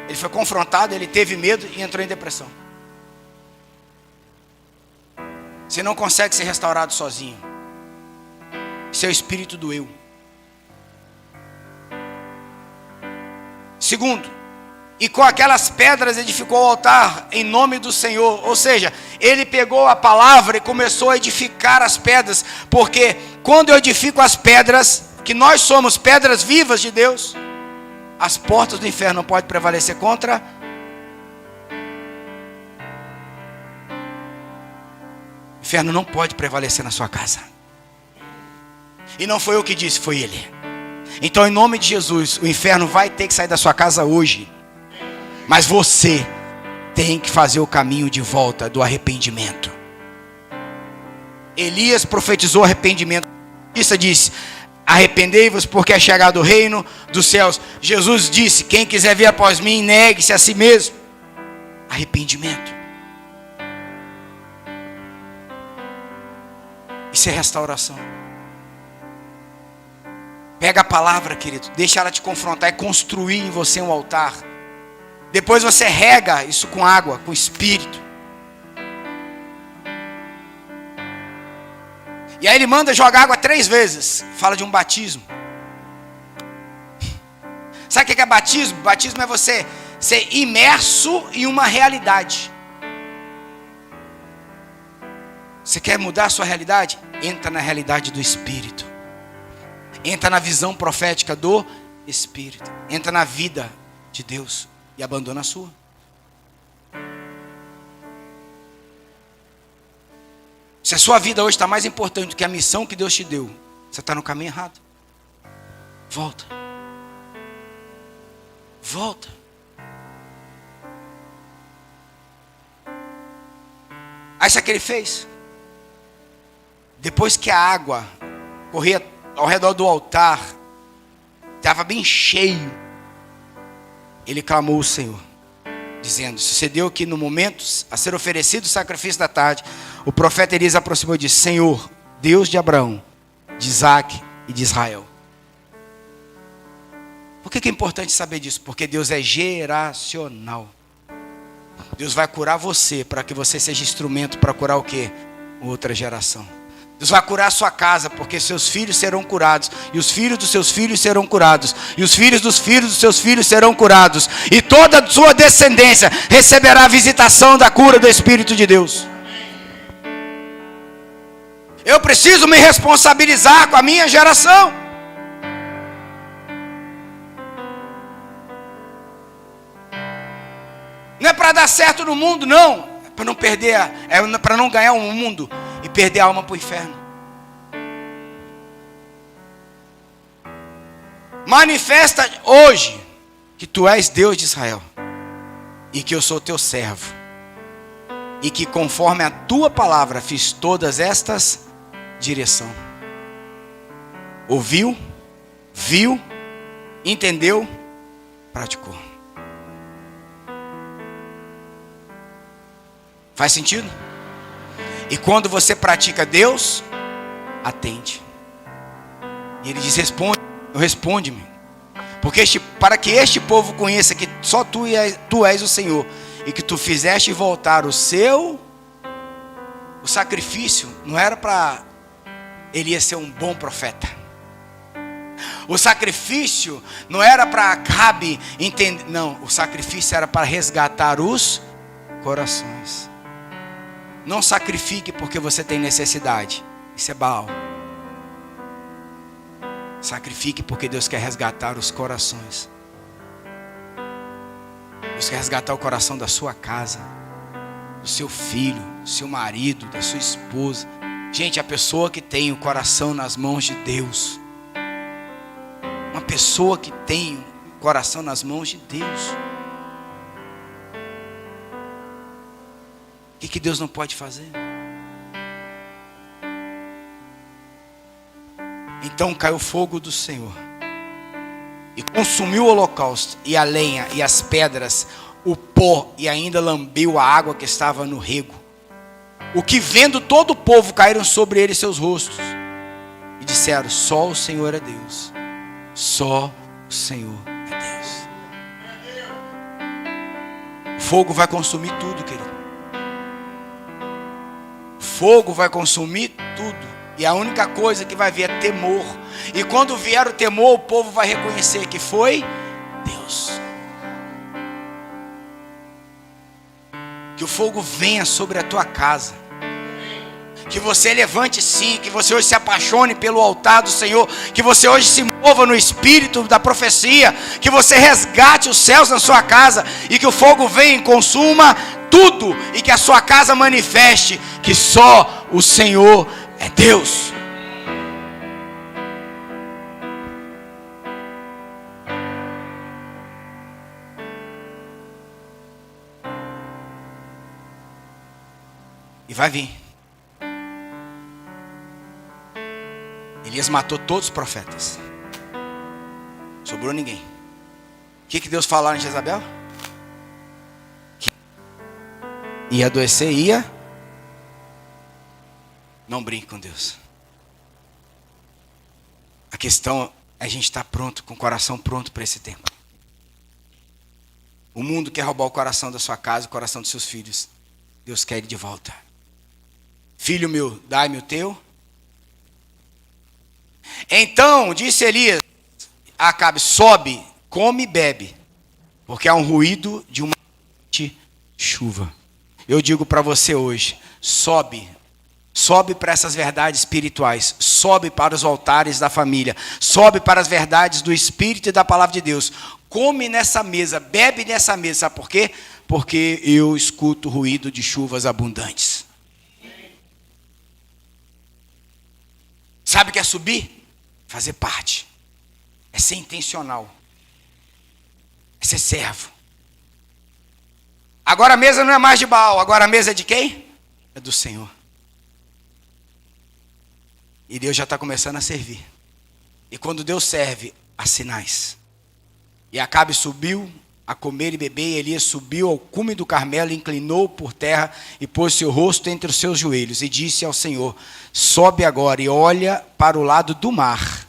ele foi confrontado, ele teve medo e entrou em depressão. Você não consegue ser restaurado sozinho. Seu espírito doeu. Segundo, e com aquelas pedras edificou o altar em nome do Senhor. Ou seja, ele pegou a palavra e começou a edificar as pedras. Porque quando eu edifico as pedras, que nós somos pedras vivas de Deus, as portas do inferno não podem prevalecer contra. O inferno não pode prevalecer na sua casa. E não foi eu que disse, foi ele. Então, em nome de Jesus, o inferno vai ter que sair da sua casa hoje. Mas você tem que fazer o caminho de volta do arrependimento. Elias profetizou arrependimento. Isso disse: arrependei-vos, porque é chegado o reino dos céus. Jesus disse: quem quiser vir após mim, negue-se a si mesmo. Arrependimento. Isso é restauração. Pega a palavra, querido, deixa ela te confrontar e construir em você um altar. Depois você rega isso com água, com espírito. E aí ele manda jogar água 3 vezes. Fala de um batismo. Sabe o que é batismo? Batismo é você ser imerso em uma realidade. Você quer mudar a sua realidade? Entra na realidade do Espírito. Entra na visão profética do Espírito. Entra na vida de Deus e abandona a sua. Se a sua vida hoje está mais importante do que a missão que Deus te deu, você está no caminho errado. Volta. Volta. Aí sabe o que ele fez? Depois que a água corria ao redor do altar, estava bem cheio, ele clamou ao Senhor, dizendo: sucedeu que no momento a ser oferecido o sacrifício da tarde, o profeta Elias aproximou e disse: Senhor, Deus de Abraão, de Isaque e de Israel. Por que é importante saber disso? Porque Deus é geracional. Deus vai curar você para que você seja instrumento para curar o quê? Outra geração. Deus vai curar a sua casa, porque seus filhos serão curados, e os filhos dos seus filhos serão curados, e os filhos dos seus filhos serão curados, e toda a sua descendência receberá a visitação da cura do Espírito de Deus. Eu preciso me responsabilizar com a minha geração. Não é para dar certo no mundo, não. É para não perder, é para não ganhar um mundo e perder a alma para o inferno. Manifesta hoje que tu és Deus de Israel e que eu sou teu servo e que conforme a tua palavra fiz todas estas direção. Ouviu, viu, entendeu, praticou. Faz sentido? E quando você pratica Deus, atende. E ele diz: responde-me. Porque para que este povo conheça que só tu és o Senhor, e que tu fizeste voltar o sacrifício, não era para Elias ser um bom profeta. O sacrifício não era para Acabe entender, não, o sacrifício era para resgatar os corações. Não sacrifique porque você tem necessidade. Isso é Baal. Sacrifique porque Deus quer resgatar os corações. Deus quer resgatar o coração da sua casa, do seu filho, do seu marido, da sua esposa. Gente, a pessoa que tem o coração nas mãos de Deus, uma pessoa que tem o coração nas mãos de Deus, o que Deus não pode fazer? Então caiu fogo do Senhor e consumiu o holocausto, e a lenha, e as pedras, o pó, e ainda lambeu a água que estava no rego. O que vendo todo o povo, caíram sobre ele seus rostos e disseram: só o Senhor é Deus. Só o Senhor é Deus. O fogo vai consumir tudo, querido. Fogo vai consumir tudo. E a única coisa que vai vir é temor. E quando vier o temor, o povo vai reconhecer que foi Deus. Que o fogo venha sobre a tua casa. Que você levante sim. Que você hoje se apaixone pelo altar do Senhor. Que você hoje se mova no espírito da profecia. Que você resgate os céus na sua casa. E que o fogo venha e consuma tudo, e que a sua casa manifeste que só o Senhor é Deus. E vai vir. Elias matou todos os profetas. Sobrou ninguém. O que Deus falou em Jezabel? Ia adoecer, ia. Não brinque com Deus. A questão é a gente estar pronto, com o coração pronto para esse tempo. O mundo quer roubar o coração da sua casa, o coração dos seus filhos. Deus quer ele de volta. Filho meu, dai-me o teu Então disse Elias a Acabe: sobe, come e bebe, porque há um ruído de uma chuva. Eu digo para você hoje: sobe. Sobe para essas verdades espirituais, sobe para os altares da família, sobe para as verdades do Espírito e da Palavra de Deus. Come nessa mesa, bebe nessa mesa. Sabe por quê? Porque eu escuto ruído de chuvas abundantes. Sabe o que é subir? Fazer parte. É ser intencional. É ser servo. Agora a mesa não é mais de Baal, agora a mesa é de quem? É do Senhor. E Deus já está começando a servir. E quando Deus serve, há sinais. E Acabe subiu a comer e beber, e Elias subiu ao cume do Carmelo, inclinou por terra e pôs seu rosto entre os seus joelhos, e disse ao Senhor: sobe agora e olha para o lado do mar.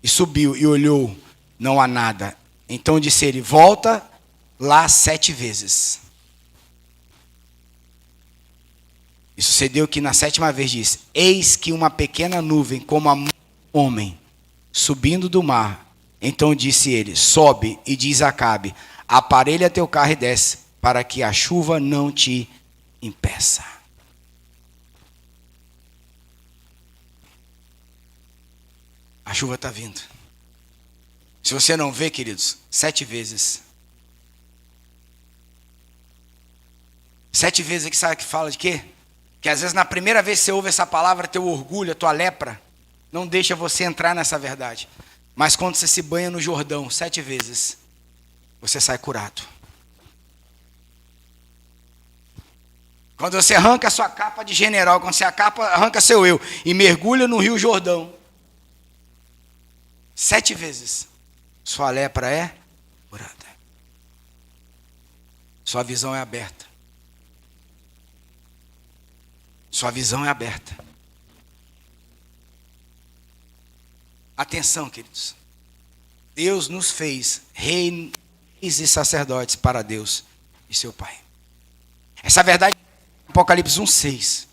E subiu e olhou, não há nada. Então disse ele: volta lá 7 vezes. E sucedeu que na 7ª vez disse: eis que uma pequena nuvem, como a mão de um homem, subindo do mar. Então disse ele: sobe e diz a Acabe: aparelha teu carro e desce, para que a chuva não te impeça. A chuva está vindo. Se você não vê, queridos, 7 vezes. 7 vezes aqui, sabe que fala de quê? Que às vezes na primeira vez que você ouve essa palavra, teu orgulho, a tua lepra, não deixa você entrar nessa verdade. Mas quando você se banha no Jordão 7 vezes, você sai curado. Quando você arranca a sua capa de general, quando você arranca seu eu e mergulha no Rio Jordão 7 vezes, sua lepra é curada. Sua visão é aberta. Sua visão é aberta. Atenção, queridos. Deus nos fez reis e sacerdotes para Deus e seu Pai. Essa verdade é Apocalipse 1:6.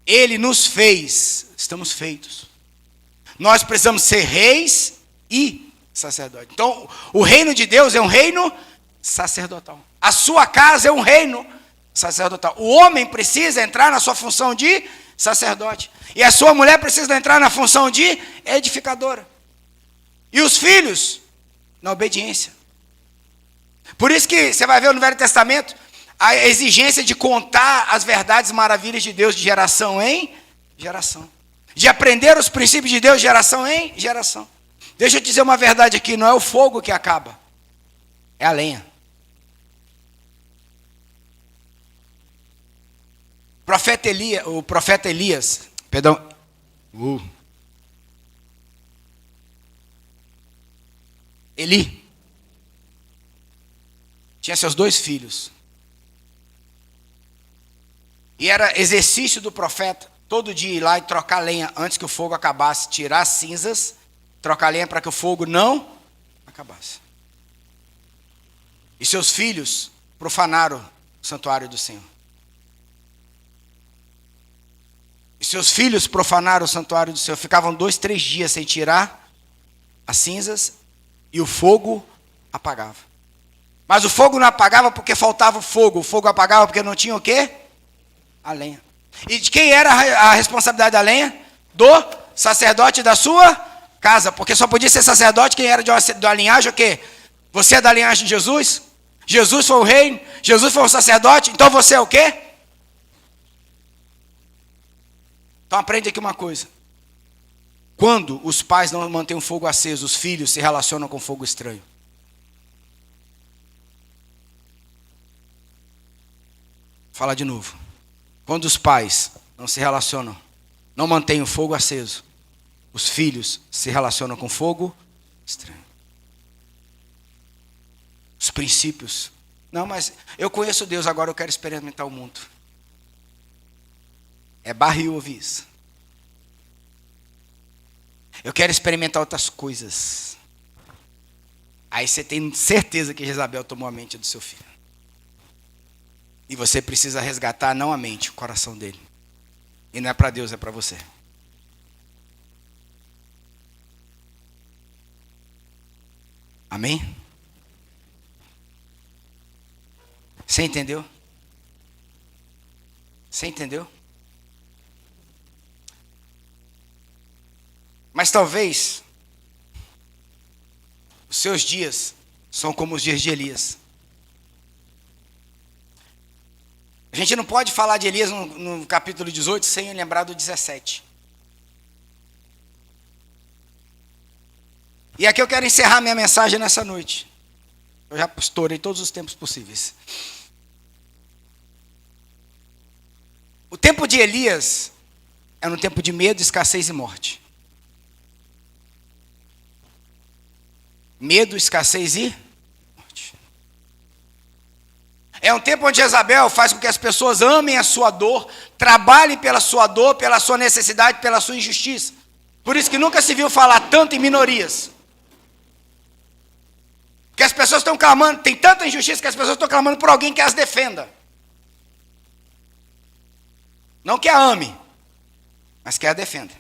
Ele nos fez, estamos feitos. Nós precisamos ser reis e sacerdotes. Então, o reino de Deus é um reino sacerdotal. A sua casa é um reino sacerdotal. O homem precisa entrar na sua função de sacerdote. E a sua mulher precisa entrar na função de edificadora. E os filhos, na obediência. Por isso que você vai ver no Velho Testamento a exigência de contar as verdades maravilhas de Deus de geração em geração. De aprender os princípios de Deus de geração em geração. Deixa eu te dizer uma verdade aqui, não é o fogo que acaba, é a lenha. O profeta Elias, Eli, tinha seus 2 filhos. E era exercício do profeta, todo dia ir lá e trocar lenha, antes que o fogo acabasse, tirar as cinzas, trocar lenha para que o fogo não acabasse. E seus filhos profanaram o santuário do Senhor. E seus filhos profanaram o santuário do Senhor. Ficavam 2, 3 dias sem tirar as cinzas e o fogo apagava. Mas o fogo não apagava porque faltava o fogo. O fogo apagava porque não tinha o quê? A lenha. E de quem era a responsabilidade da lenha? Do sacerdote da sua casa. Porque só podia ser sacerdote quem era da linhagem o quê? Você é da linhagem de Jesus? Jesus foi o rei? Jesus foi o sacerdote? Então você é o quê? Então aprende aqui uma coisa. Quando os pais não mantêm o fogo aceso, os filhos se relacionam com fogo estranho. Vou falar de novo. Quando os pais não se relacionam, não mantêm o fogo aceso, os filhos se relacionam com fogo estranho. Os princípios. Não, mas eu conheço Deus, agora eu quero experimentar o mundo. É barril ouvir isso. Eu quero experimentar outras coisas. Aí você tem certeza que Jezabel tomou a mente do seu filho. E você precisa resgatar não a mente, o coração dele. E não é para Deus, é para você. Amém? Você entendeu? Você entendeu? Mas talvez os seus dias são como os dias de Elias. A gente não pode falar de Elias no capítulo 18 sem lembrar do 17. E aqui eu quero encerrar minha mensagem nessa noite. Eu já estourei todos os tempos possíveis. O tempo de Elias era um tempo de medo, escassez e morte. Medo, escassez e morte. É um tempo onde Jezabel faz com que as pessoas amem a sua dor, trabalhem pela sua dor, pela sua necessidade, pela sua injustiça. Por isso que nunca se viu falar tanto em minorias. Porque as pessoas estão clamando, tem tanta injustiça que as pessoas estão clamando por alguém que as defenda. Não que a ame, mas que a defenda.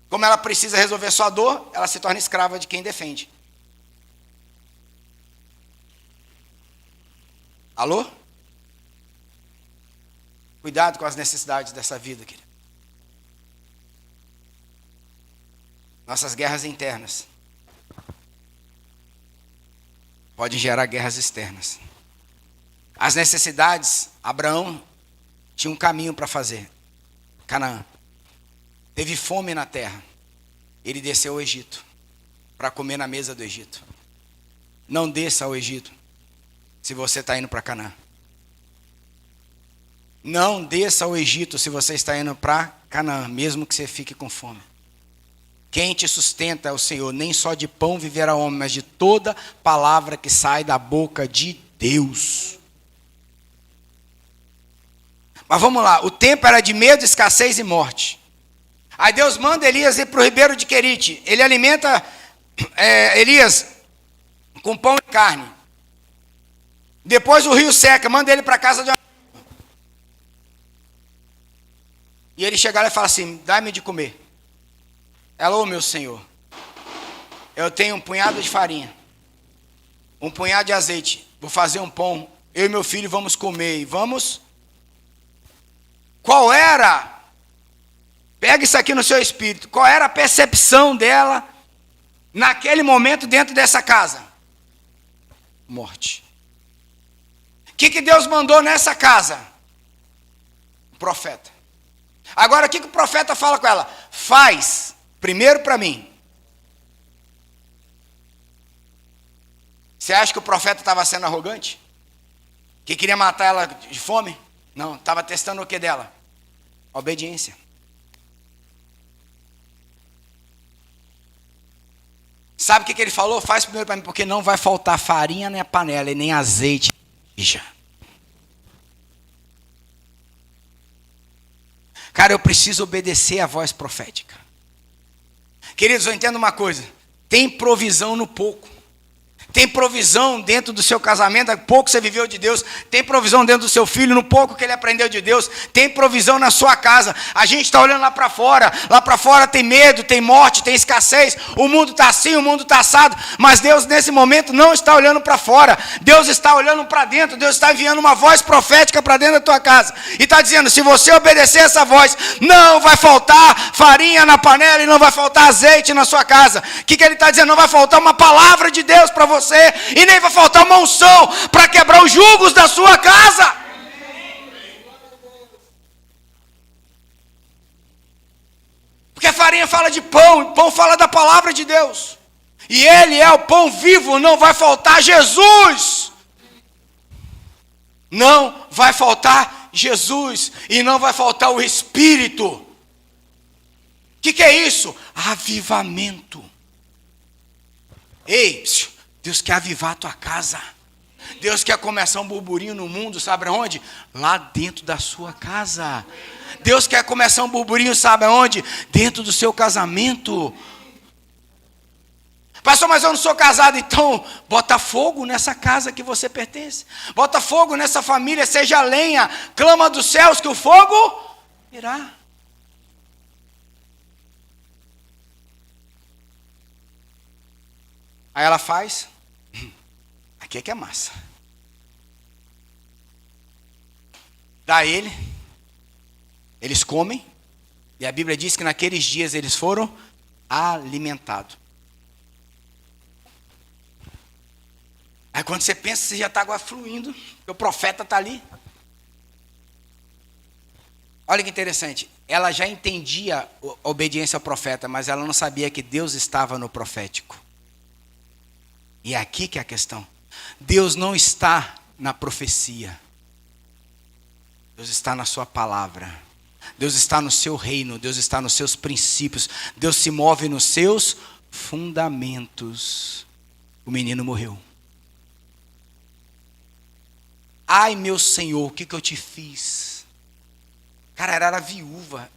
Como ela precisa resolver sua dor, ela se torna escrava de quem defende. Alô? Cuidado com as necessidades dessa vida, querido. Nossas guerras internas podem gerar guerras externas. As necessidades, Abraão tinha um caminho para fazer. Canaã. Teve fome na terra. Ele desceu ao Egito para comer na mesa do Egito. Não desça ao Egito se você está indo para Canaã. Não desça ao Egito se você está indo para Canaã, mesmo que você fique com fome. Quem te sustenta é o Senhor. Nem só de pão viverá o homem, mas de toda palavra que sai da boca de Deus. Mas vamos lá, o tempo era de medo, escassez e morte. Aí Deus manda Elias ir para o ribeiro de Querite. Ele alimenta Elias com pão e carne. Depois o rio seca, manda ele para a casa de uma... E ele chega lá e fala assim, dá-me de comer. Ela, ô meu senhor, eu tenho um punhado de farinha, um punhado de azeite, vou fazer um pão, eu e meu filho vamos comer e vamos... Qual era... Pega isso aqui no seu espírito. Qual era a percepção dela naquele momento dentro dessa casa? Morte. O que Deus mandou nessa casa? O profeta. Agora o que o profeta fala com ela? Faz primeiro para mim. Você acha que o profeta estava sendo arrogante? Que queria matar ela de fome? Não, estava testando o que dela? Obediência. Sabe o que ele falou? Faz primeiro para mim, porque não vai faltar farinha nem a panela e nem azeite. Cara, eu preciso obedecer à voz profética. Queridos, eu entendo uma coisa. Tem provisão no pouco. Tem provisão dentro do seu casamento, há pouco você viveu de Deus. Tem provisão dentro do seu filho, no pouco que ele aprendeu de Deus. Tem provisão na sua casa. A gente está olhando lá para fora. Lá para fora tem medo, tem morte, tem escassez. O mundo está assim, o mundo está assado. Mas Deus nesse momento não está olhando para fora. Deus está olhando para dentro. Deus está enviando uma voz profética para dentro da tua casa. E está dizendo, se você obedecer essa voz, não vai faltar farinha na panela e não vai faltar azeite na sua casa. O que ele está dizendo? Não vai faltar uma palavra de Deus para você. E nem vai faltar uma unção para quebrar os jugos da sua casa. Porque a farinha fala de pão, o pão fala da palavra de Deus. E ele é o pão vivo, não vai faltar Jesus. Não vai faltar Jesus e não vai faltar o Espírito. O que é isso? Avivamento. Ei, Deus quer avivar a tua casa. Deus quer começar um burburinho no mundo, sabe aonde? Lá dentro da sua casa. Deus quer começar um burburinho, sabe aonde? Dentro do seu casamento. Pastor, mas eu não sou casado, então bota fogo nessa casa que você pertence. Bota fogo nessa família, seja lenha. Clama dos céus que o fogo virá. Aí ela faz. Aqui é que é massa. Dá ele. Eles comem. E a Bíblia diz que naqueles dias eles foram alimentados. Aí quando você pensa, você já está agora fluindo. Porque o profeta está ali. Olha que interessante. Ela já entendia a obediência ao profeta, mas ela não sabia que Deus estava no profético. E é aqui que é a questão. Deus não está na profecia. Deus está na sua palavra. Deus está no seu reino. Deus está nos seus princípios. Deus se move nos seus fundamentos. O menino morreu. Ai, meu Senhor, o que eu te fiz? Cara, ela era viúva.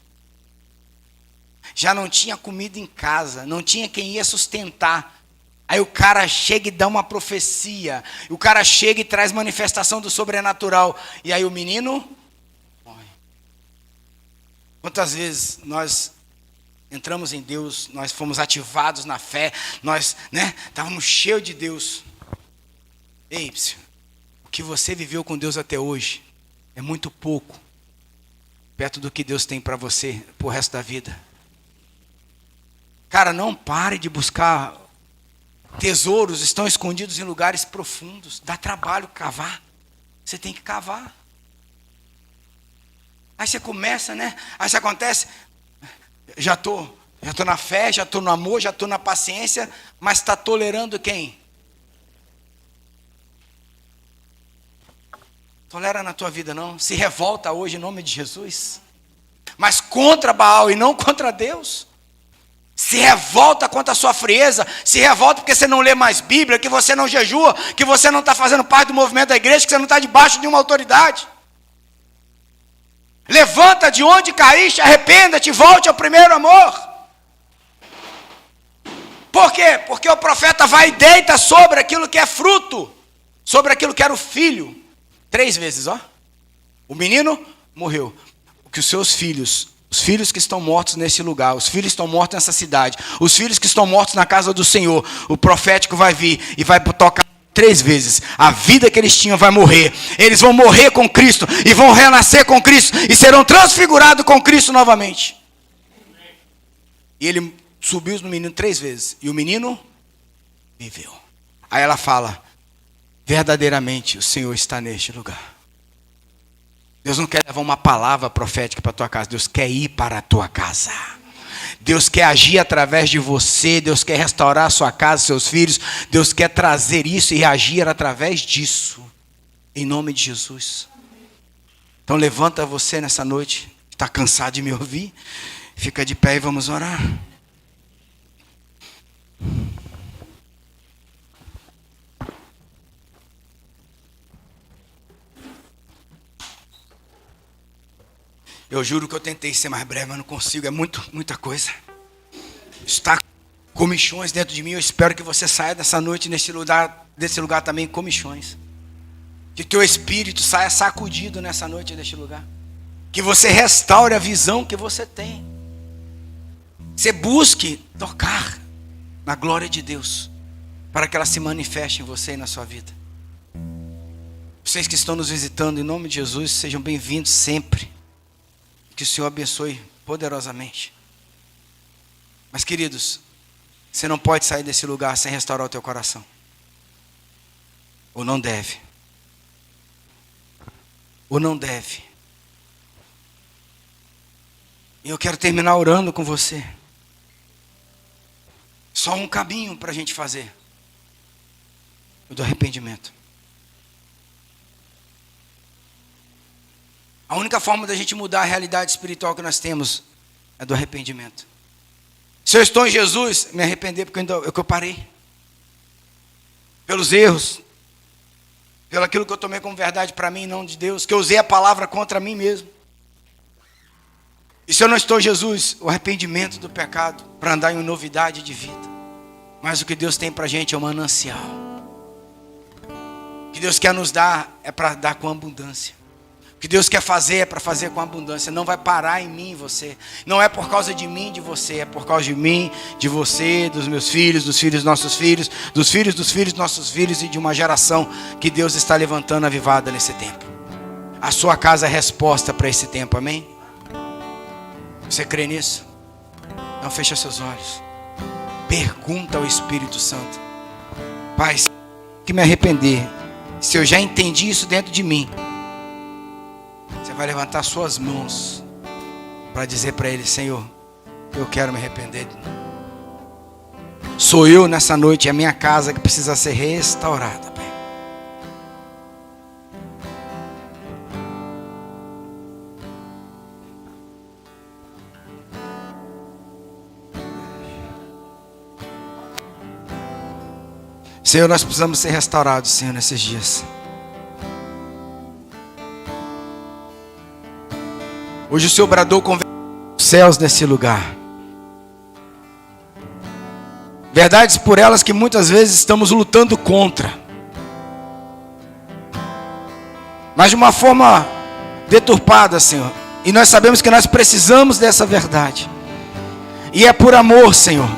Já não tinha comida em casa. Não tinha quem ia sustentar. Aí o cara chega e dá uma profecia. O cara chega e traz manifestação do sobrenatural. E aí o menino morre. Quantas vezes nós entramos em Deus, nós fomos ativados na fé, nós estávamos cheios de Deus. Ei, o que você viveu com Deus até hoje é muito pouco, perto do que Deus tem para você pro resto da vida. Cara, não pare de buscar. Tesouros estão escondidos em lugares profundos. Dá trabalho cavar. Você tem que cavar. Aí você começa, Aí isso acontece. Já tô na fé, já estou no amor, já estou na paciência, mas está tolerando quem? Tolera na tua vida não. Se revolta hoje em nome de Jesus. Mas contra Baal e não contra Deus. Se revolta contra a sua frieza, se revolta porque você não lê mais Bíblia, que você não jejua, que você não está fazendo parte do movimento da igreja, que você não está debaixo de uma autoridade. Levanta de onde caíste, arrependa-te, volte ao primeiro amor. Por quê? Porque o profeta vai e deita sobre aquilo que é fruto, sobre aquilo que era o filho. 3 vezes, ó. O menino morreu. O que os seus filhos... Os filhos que estão mortos nesse lugar, os filhos que estão mortos nessa cidade, os filhos que estão mortos na casa do Senhor, o profético vai vir e vai tocar 3 vezes. A vida que eles tinham vai morrer. Eles vão morrer com Cristo e vão renascer com Cristo e serão transfigurados com Cristo novamente. E ele subiu no menino 3 vezes e o menino viveu. Aí ela fala: verdadeiramente o Senhor está neste lugar. Deus não quer levar uma palavra profética para a tua casa. Deus quer ir para a tua casa. Deus quer agir através de você. Deus quer restaurar a sua casa, seus filhos. Deus quer trazer isso e agir através disso. Em nome de Jesus. Então levanta você nessa noite. Está cansado de me ouvir? Fica de pé e vamos orar. Eu juro que eu tentei ser mais breve, mas não consigo. É muita coisa. Está comichões dentro de mim. Eu espero que você saia dessa noite desse lugar também com comichões. Que teu espírito saia sacudido nessa noite deste lugar. Que você restaure a visão que você tem. Você busque tocar na glória de Deus, para que ela se manifeste em você e na sua vida. Vocês que estão nos visitando, em nome de Jesus, sejam bem-vindos sempre. Que o Senhor abençoe poderosamente. Mas, queridos, você não pode sair desse lugar sem restaurar o teu coração. Ou não deve. Ou não deve. E eu quero terminar orando com você. Só um caminho para a gente fazer. O do arrependimento. A única forma da gente mudar a realidade espiritual que nós temos é do arrependimento. Se eu estou em Jesus, me arrepender porque eu parei. Pelos erros. Pelo aquilo que eu tomei como verdade para mim, não de Deus. Que eu usei a palavra contra mim mesmo. E se eu não estou em Jesus, o arrependimento do pecado para andar em novidade de vida. Mas o que Deus tem para a gente é um manancial. O que Deus quer nos dar é para dar com abundância. O que Deus quer fazer é para fazer com abundância. Não vai parar em mim e você. Não é por causa de mim e de você. É por causa de mim, de você, dos meus filhos, dos filhos dos nossos filhos, dos filhos dos filhos dos nossos filhos e de uma geração que Deus está levantando avivada nesse tempo. A sua casa é resposta para esse tempo, amém? Você crê nisso? Não fecha seus olhos. Pergunta ao Espírito Santo: Pai, se eu que me arrepender, se eu já entendi isso dentro de mim, você vai levantar suas mãos para dizer para Ele: Senhor, eu quero me arrepender. Sou eu nessa noite, é a minha casa que precisa ser restaurada, Pai. Senhor, nós precisamos ser restaurados, Senhor, nesses dias. Hoje o Senhor bradou com os céus nesse lugar. Verdades por elas que muitas vezes estamos lutando contra. Mas de uma forma deturpada, Senhor. E nós sabemos que nós precisamos dessa verdade. E é por amor, Senhor.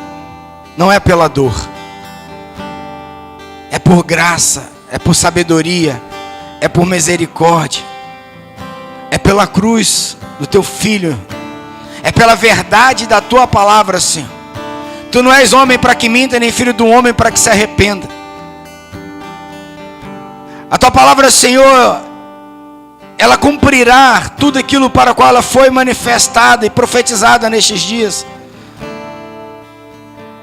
Não é pela dor. É por graça, é por sabedoria, é por misericórdia, é pela cruz do teu Filho, é pela verdade da tua palavra, Senhor. Tu não és homem para que minta, nem filho do homem para que se arrependa. A tua palavra, Senhor, ela cumprirá tudo aquilo para o qual ela foi manifestada e profetizada nestes dias.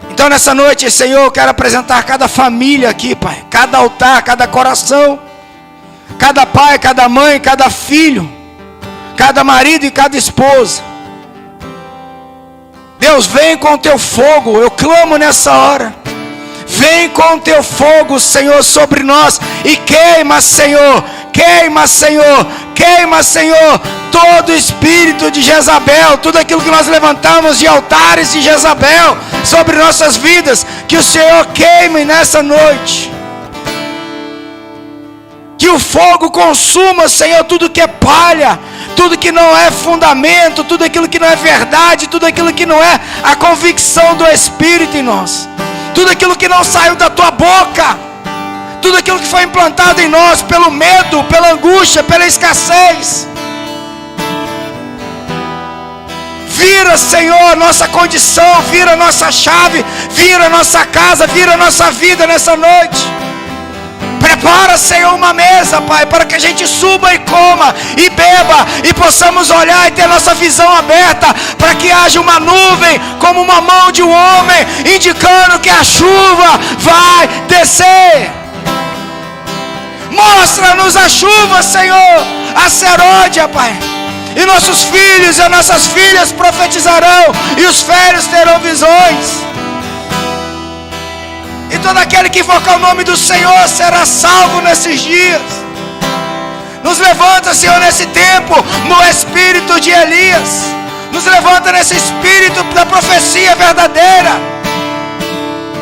Então nessa noite, Senhor, eu quero apresentar cada família aqui, Pai. Cada altar, cada coração. Cada pai, cada mãe, cada filho. Cada marido e cada esposa. Deus, vem com o teu fogo. Eu clamo nessa hora. Vem com o teu fogo, Senhor, sobre nós. E queima, Senhor. Queima, Senhor. Queima, Senhor, todo espírito de Jezabel, tudo aquilo que nós levantamos de altares de Jezabel sobre nossas vidas, que o Senhor queime nessa noite. Que o fogo consuma, Senhor, tudo que é palha, tudo que não é fundamento, tudo aquilo que não é verdade, tudo aquilo que não é a convicção do Espírito em nós, tudo aquilo que não saiu da tua boca, tudo aquilo que foi implantado em nós pelo medo, pela angústia, pela escassez. Vira, Senhor, nossa condição, vira nossa chave, vira nossa casa, vira nossa vida nessa noite. Prepara, Senhor, uma mesa, Pai, para que a gente suba e coma e beba e possamos olhar e ter nossa visão aberta, para que haja uma nuvem como uma mão de um homem, indicando que a chuva vai descer. Mostra-nos a chuva, Senhor, a seródia, Pai. E nossos filhos e as nossas filhas profetizarão, e os velhos terão visões. E todo aquele que invocar o nome do Senhor será salvo nesses dias. Nos levanta, Senhor, nesse tempo, no espírito de Elias. Nos levanta nesse espírito da profecia verdadeira.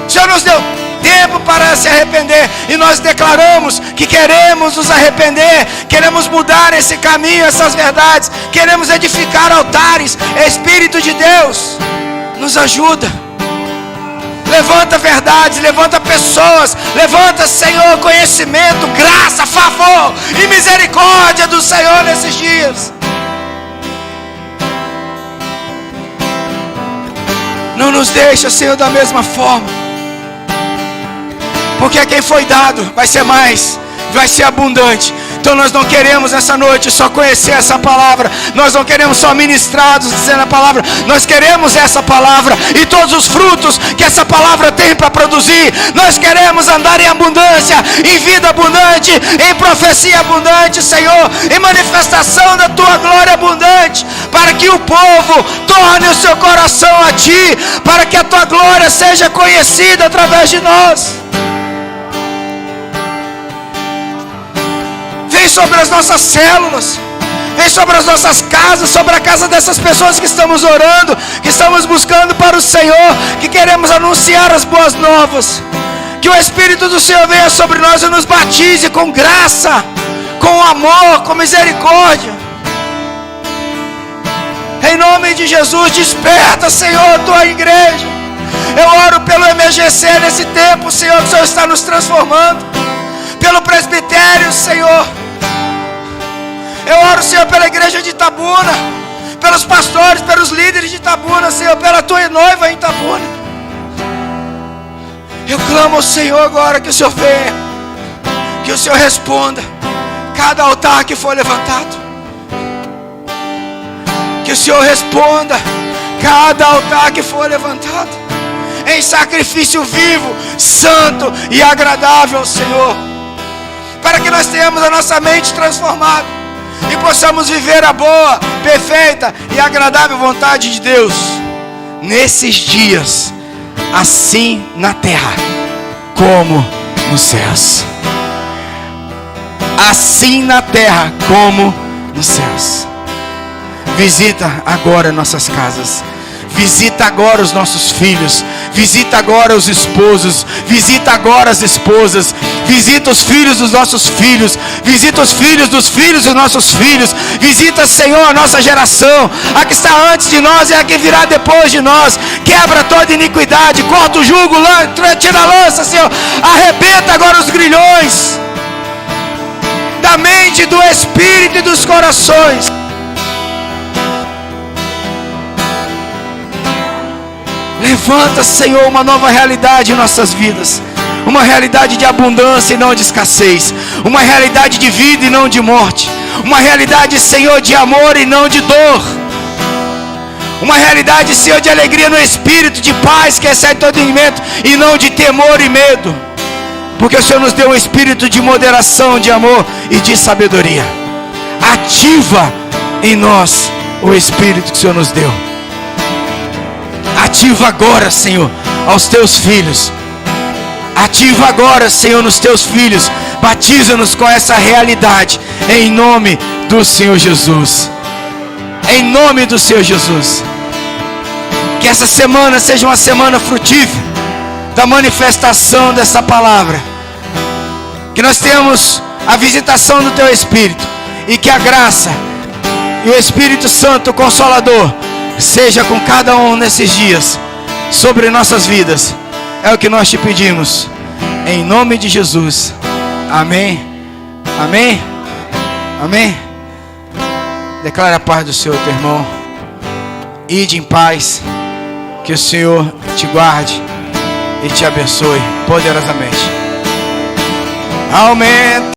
O Senhor nos deu tempo para se arrepender, e nós declaramos que queremos nos arrepender, queremos mudar esse caminho, essas verdades, queremos edificar altares. Espírito de Deus, nos ajuda. Levanta verdades, levanta pessoas, levanta, Senhor, conhecimento, graça, favor e misericórdia do Senhor nesses dias. Não nos deixa, Senhor, da mesma forma. Porque quem foi dado vai ser mais, vai ser abundante. Então nós não queremos essa noite só conhecer essa palavra. Nós não queremos só ministrados dizendo a palavra. Nós queremos essa palavra e todos os frutos que essa palavra tem para produzir. Nós queremos andar em abundância, em vida abundante, em profecia abundante, Senhor, em manifestação da tua glória abundante, para que o povo torne o seu coração a ti, para que a tua glória seja conhecida através de nós. Vem sobre as nossas células, vem sobre as nossas casas, sobre a casa dessas pessoas que estamos orando, que estamos buscando para o Senhor, que queremos anunciar as boas novas. Que o Espírito do Senhor venha sobre nós e nos batize com graça, com amor, com misericórdia. Em nome de Jesus, desperta, Senhor, tua igreja. Eu oro pelo MGC nesse tempo, Senhor, que o Senhor está nos transformando. Pelo presbitério, Senhor. Eu oro, Senhor, pela igreja de Itabuna, pelos pastores, pelos líderes de Itabuna, Senhor, pela tua noiva em Itabuna. Eu clamo ao Senhor agora que o Senhor venha, que o Senhor responda cada altar que for levantado. Que o Senhor responda cada altar que for levantado em sacrifício vivo, santo e agradável ao Senhor, para que nós tenhamos a nossa mente transformada e possamos viver a boa, perfeita e agradável vontade de Deus nesses dias, assim na terra como nos céus. Assim na terra como nos céus. Visita agora nossas casas. Visita agora os nossos filhos. Visita agora os esposos. Visita agora as esposas. Visita os filhos dos nossos filhos. Visita os filhos dos nossos filhos. Visita, Senhor, a nossa geração. A que está antes de nós e a que virá depois de nós. Quebra toda iniquidade. Corta o jugo, tira a lança, Senhor. Arrebenta agora os grilhões da mente, do espírito e dos corações. Levanta, Senhor, uma nova realidade em nossas vidas. Uma realidade de abundância e não de escassez. Uma realidade de vida e não de morte. Uma realidade, Senhor, de amor e não de dor. Uma realidade, Senhor, de alegria no espírito, de paz que excede todo entendimento e não de temor e medo. Porque o Senhor nos deu um espírito de moderação, de amor e de sabedoria. Ativa em nós o espírito que o Senhor nos deu. Ativa agora, Senhor, aos teus filhos. Ativa agora, Senhor, nos teus filhos. Batiza-nos com essa realidade. Em nome do Senhor Jesus. Em nome do Senhor Jesus. Que essa semana seja uma semana frutífera da manifestação dessa palavra. Que nós tenhamos a visitação do teu Espírito. E que a graça e o Espírito Santo, o Consolador, seja com cada um nesses dias, sobre nossas vidas. É o que nós te pedimos, em nome de Jesus. Amém. Amém. Amém. Declara a paz do Senhor, teu irmão. Ide em paz. Que o Senhor te guarde e te abençoe poderosamente. Aumenta.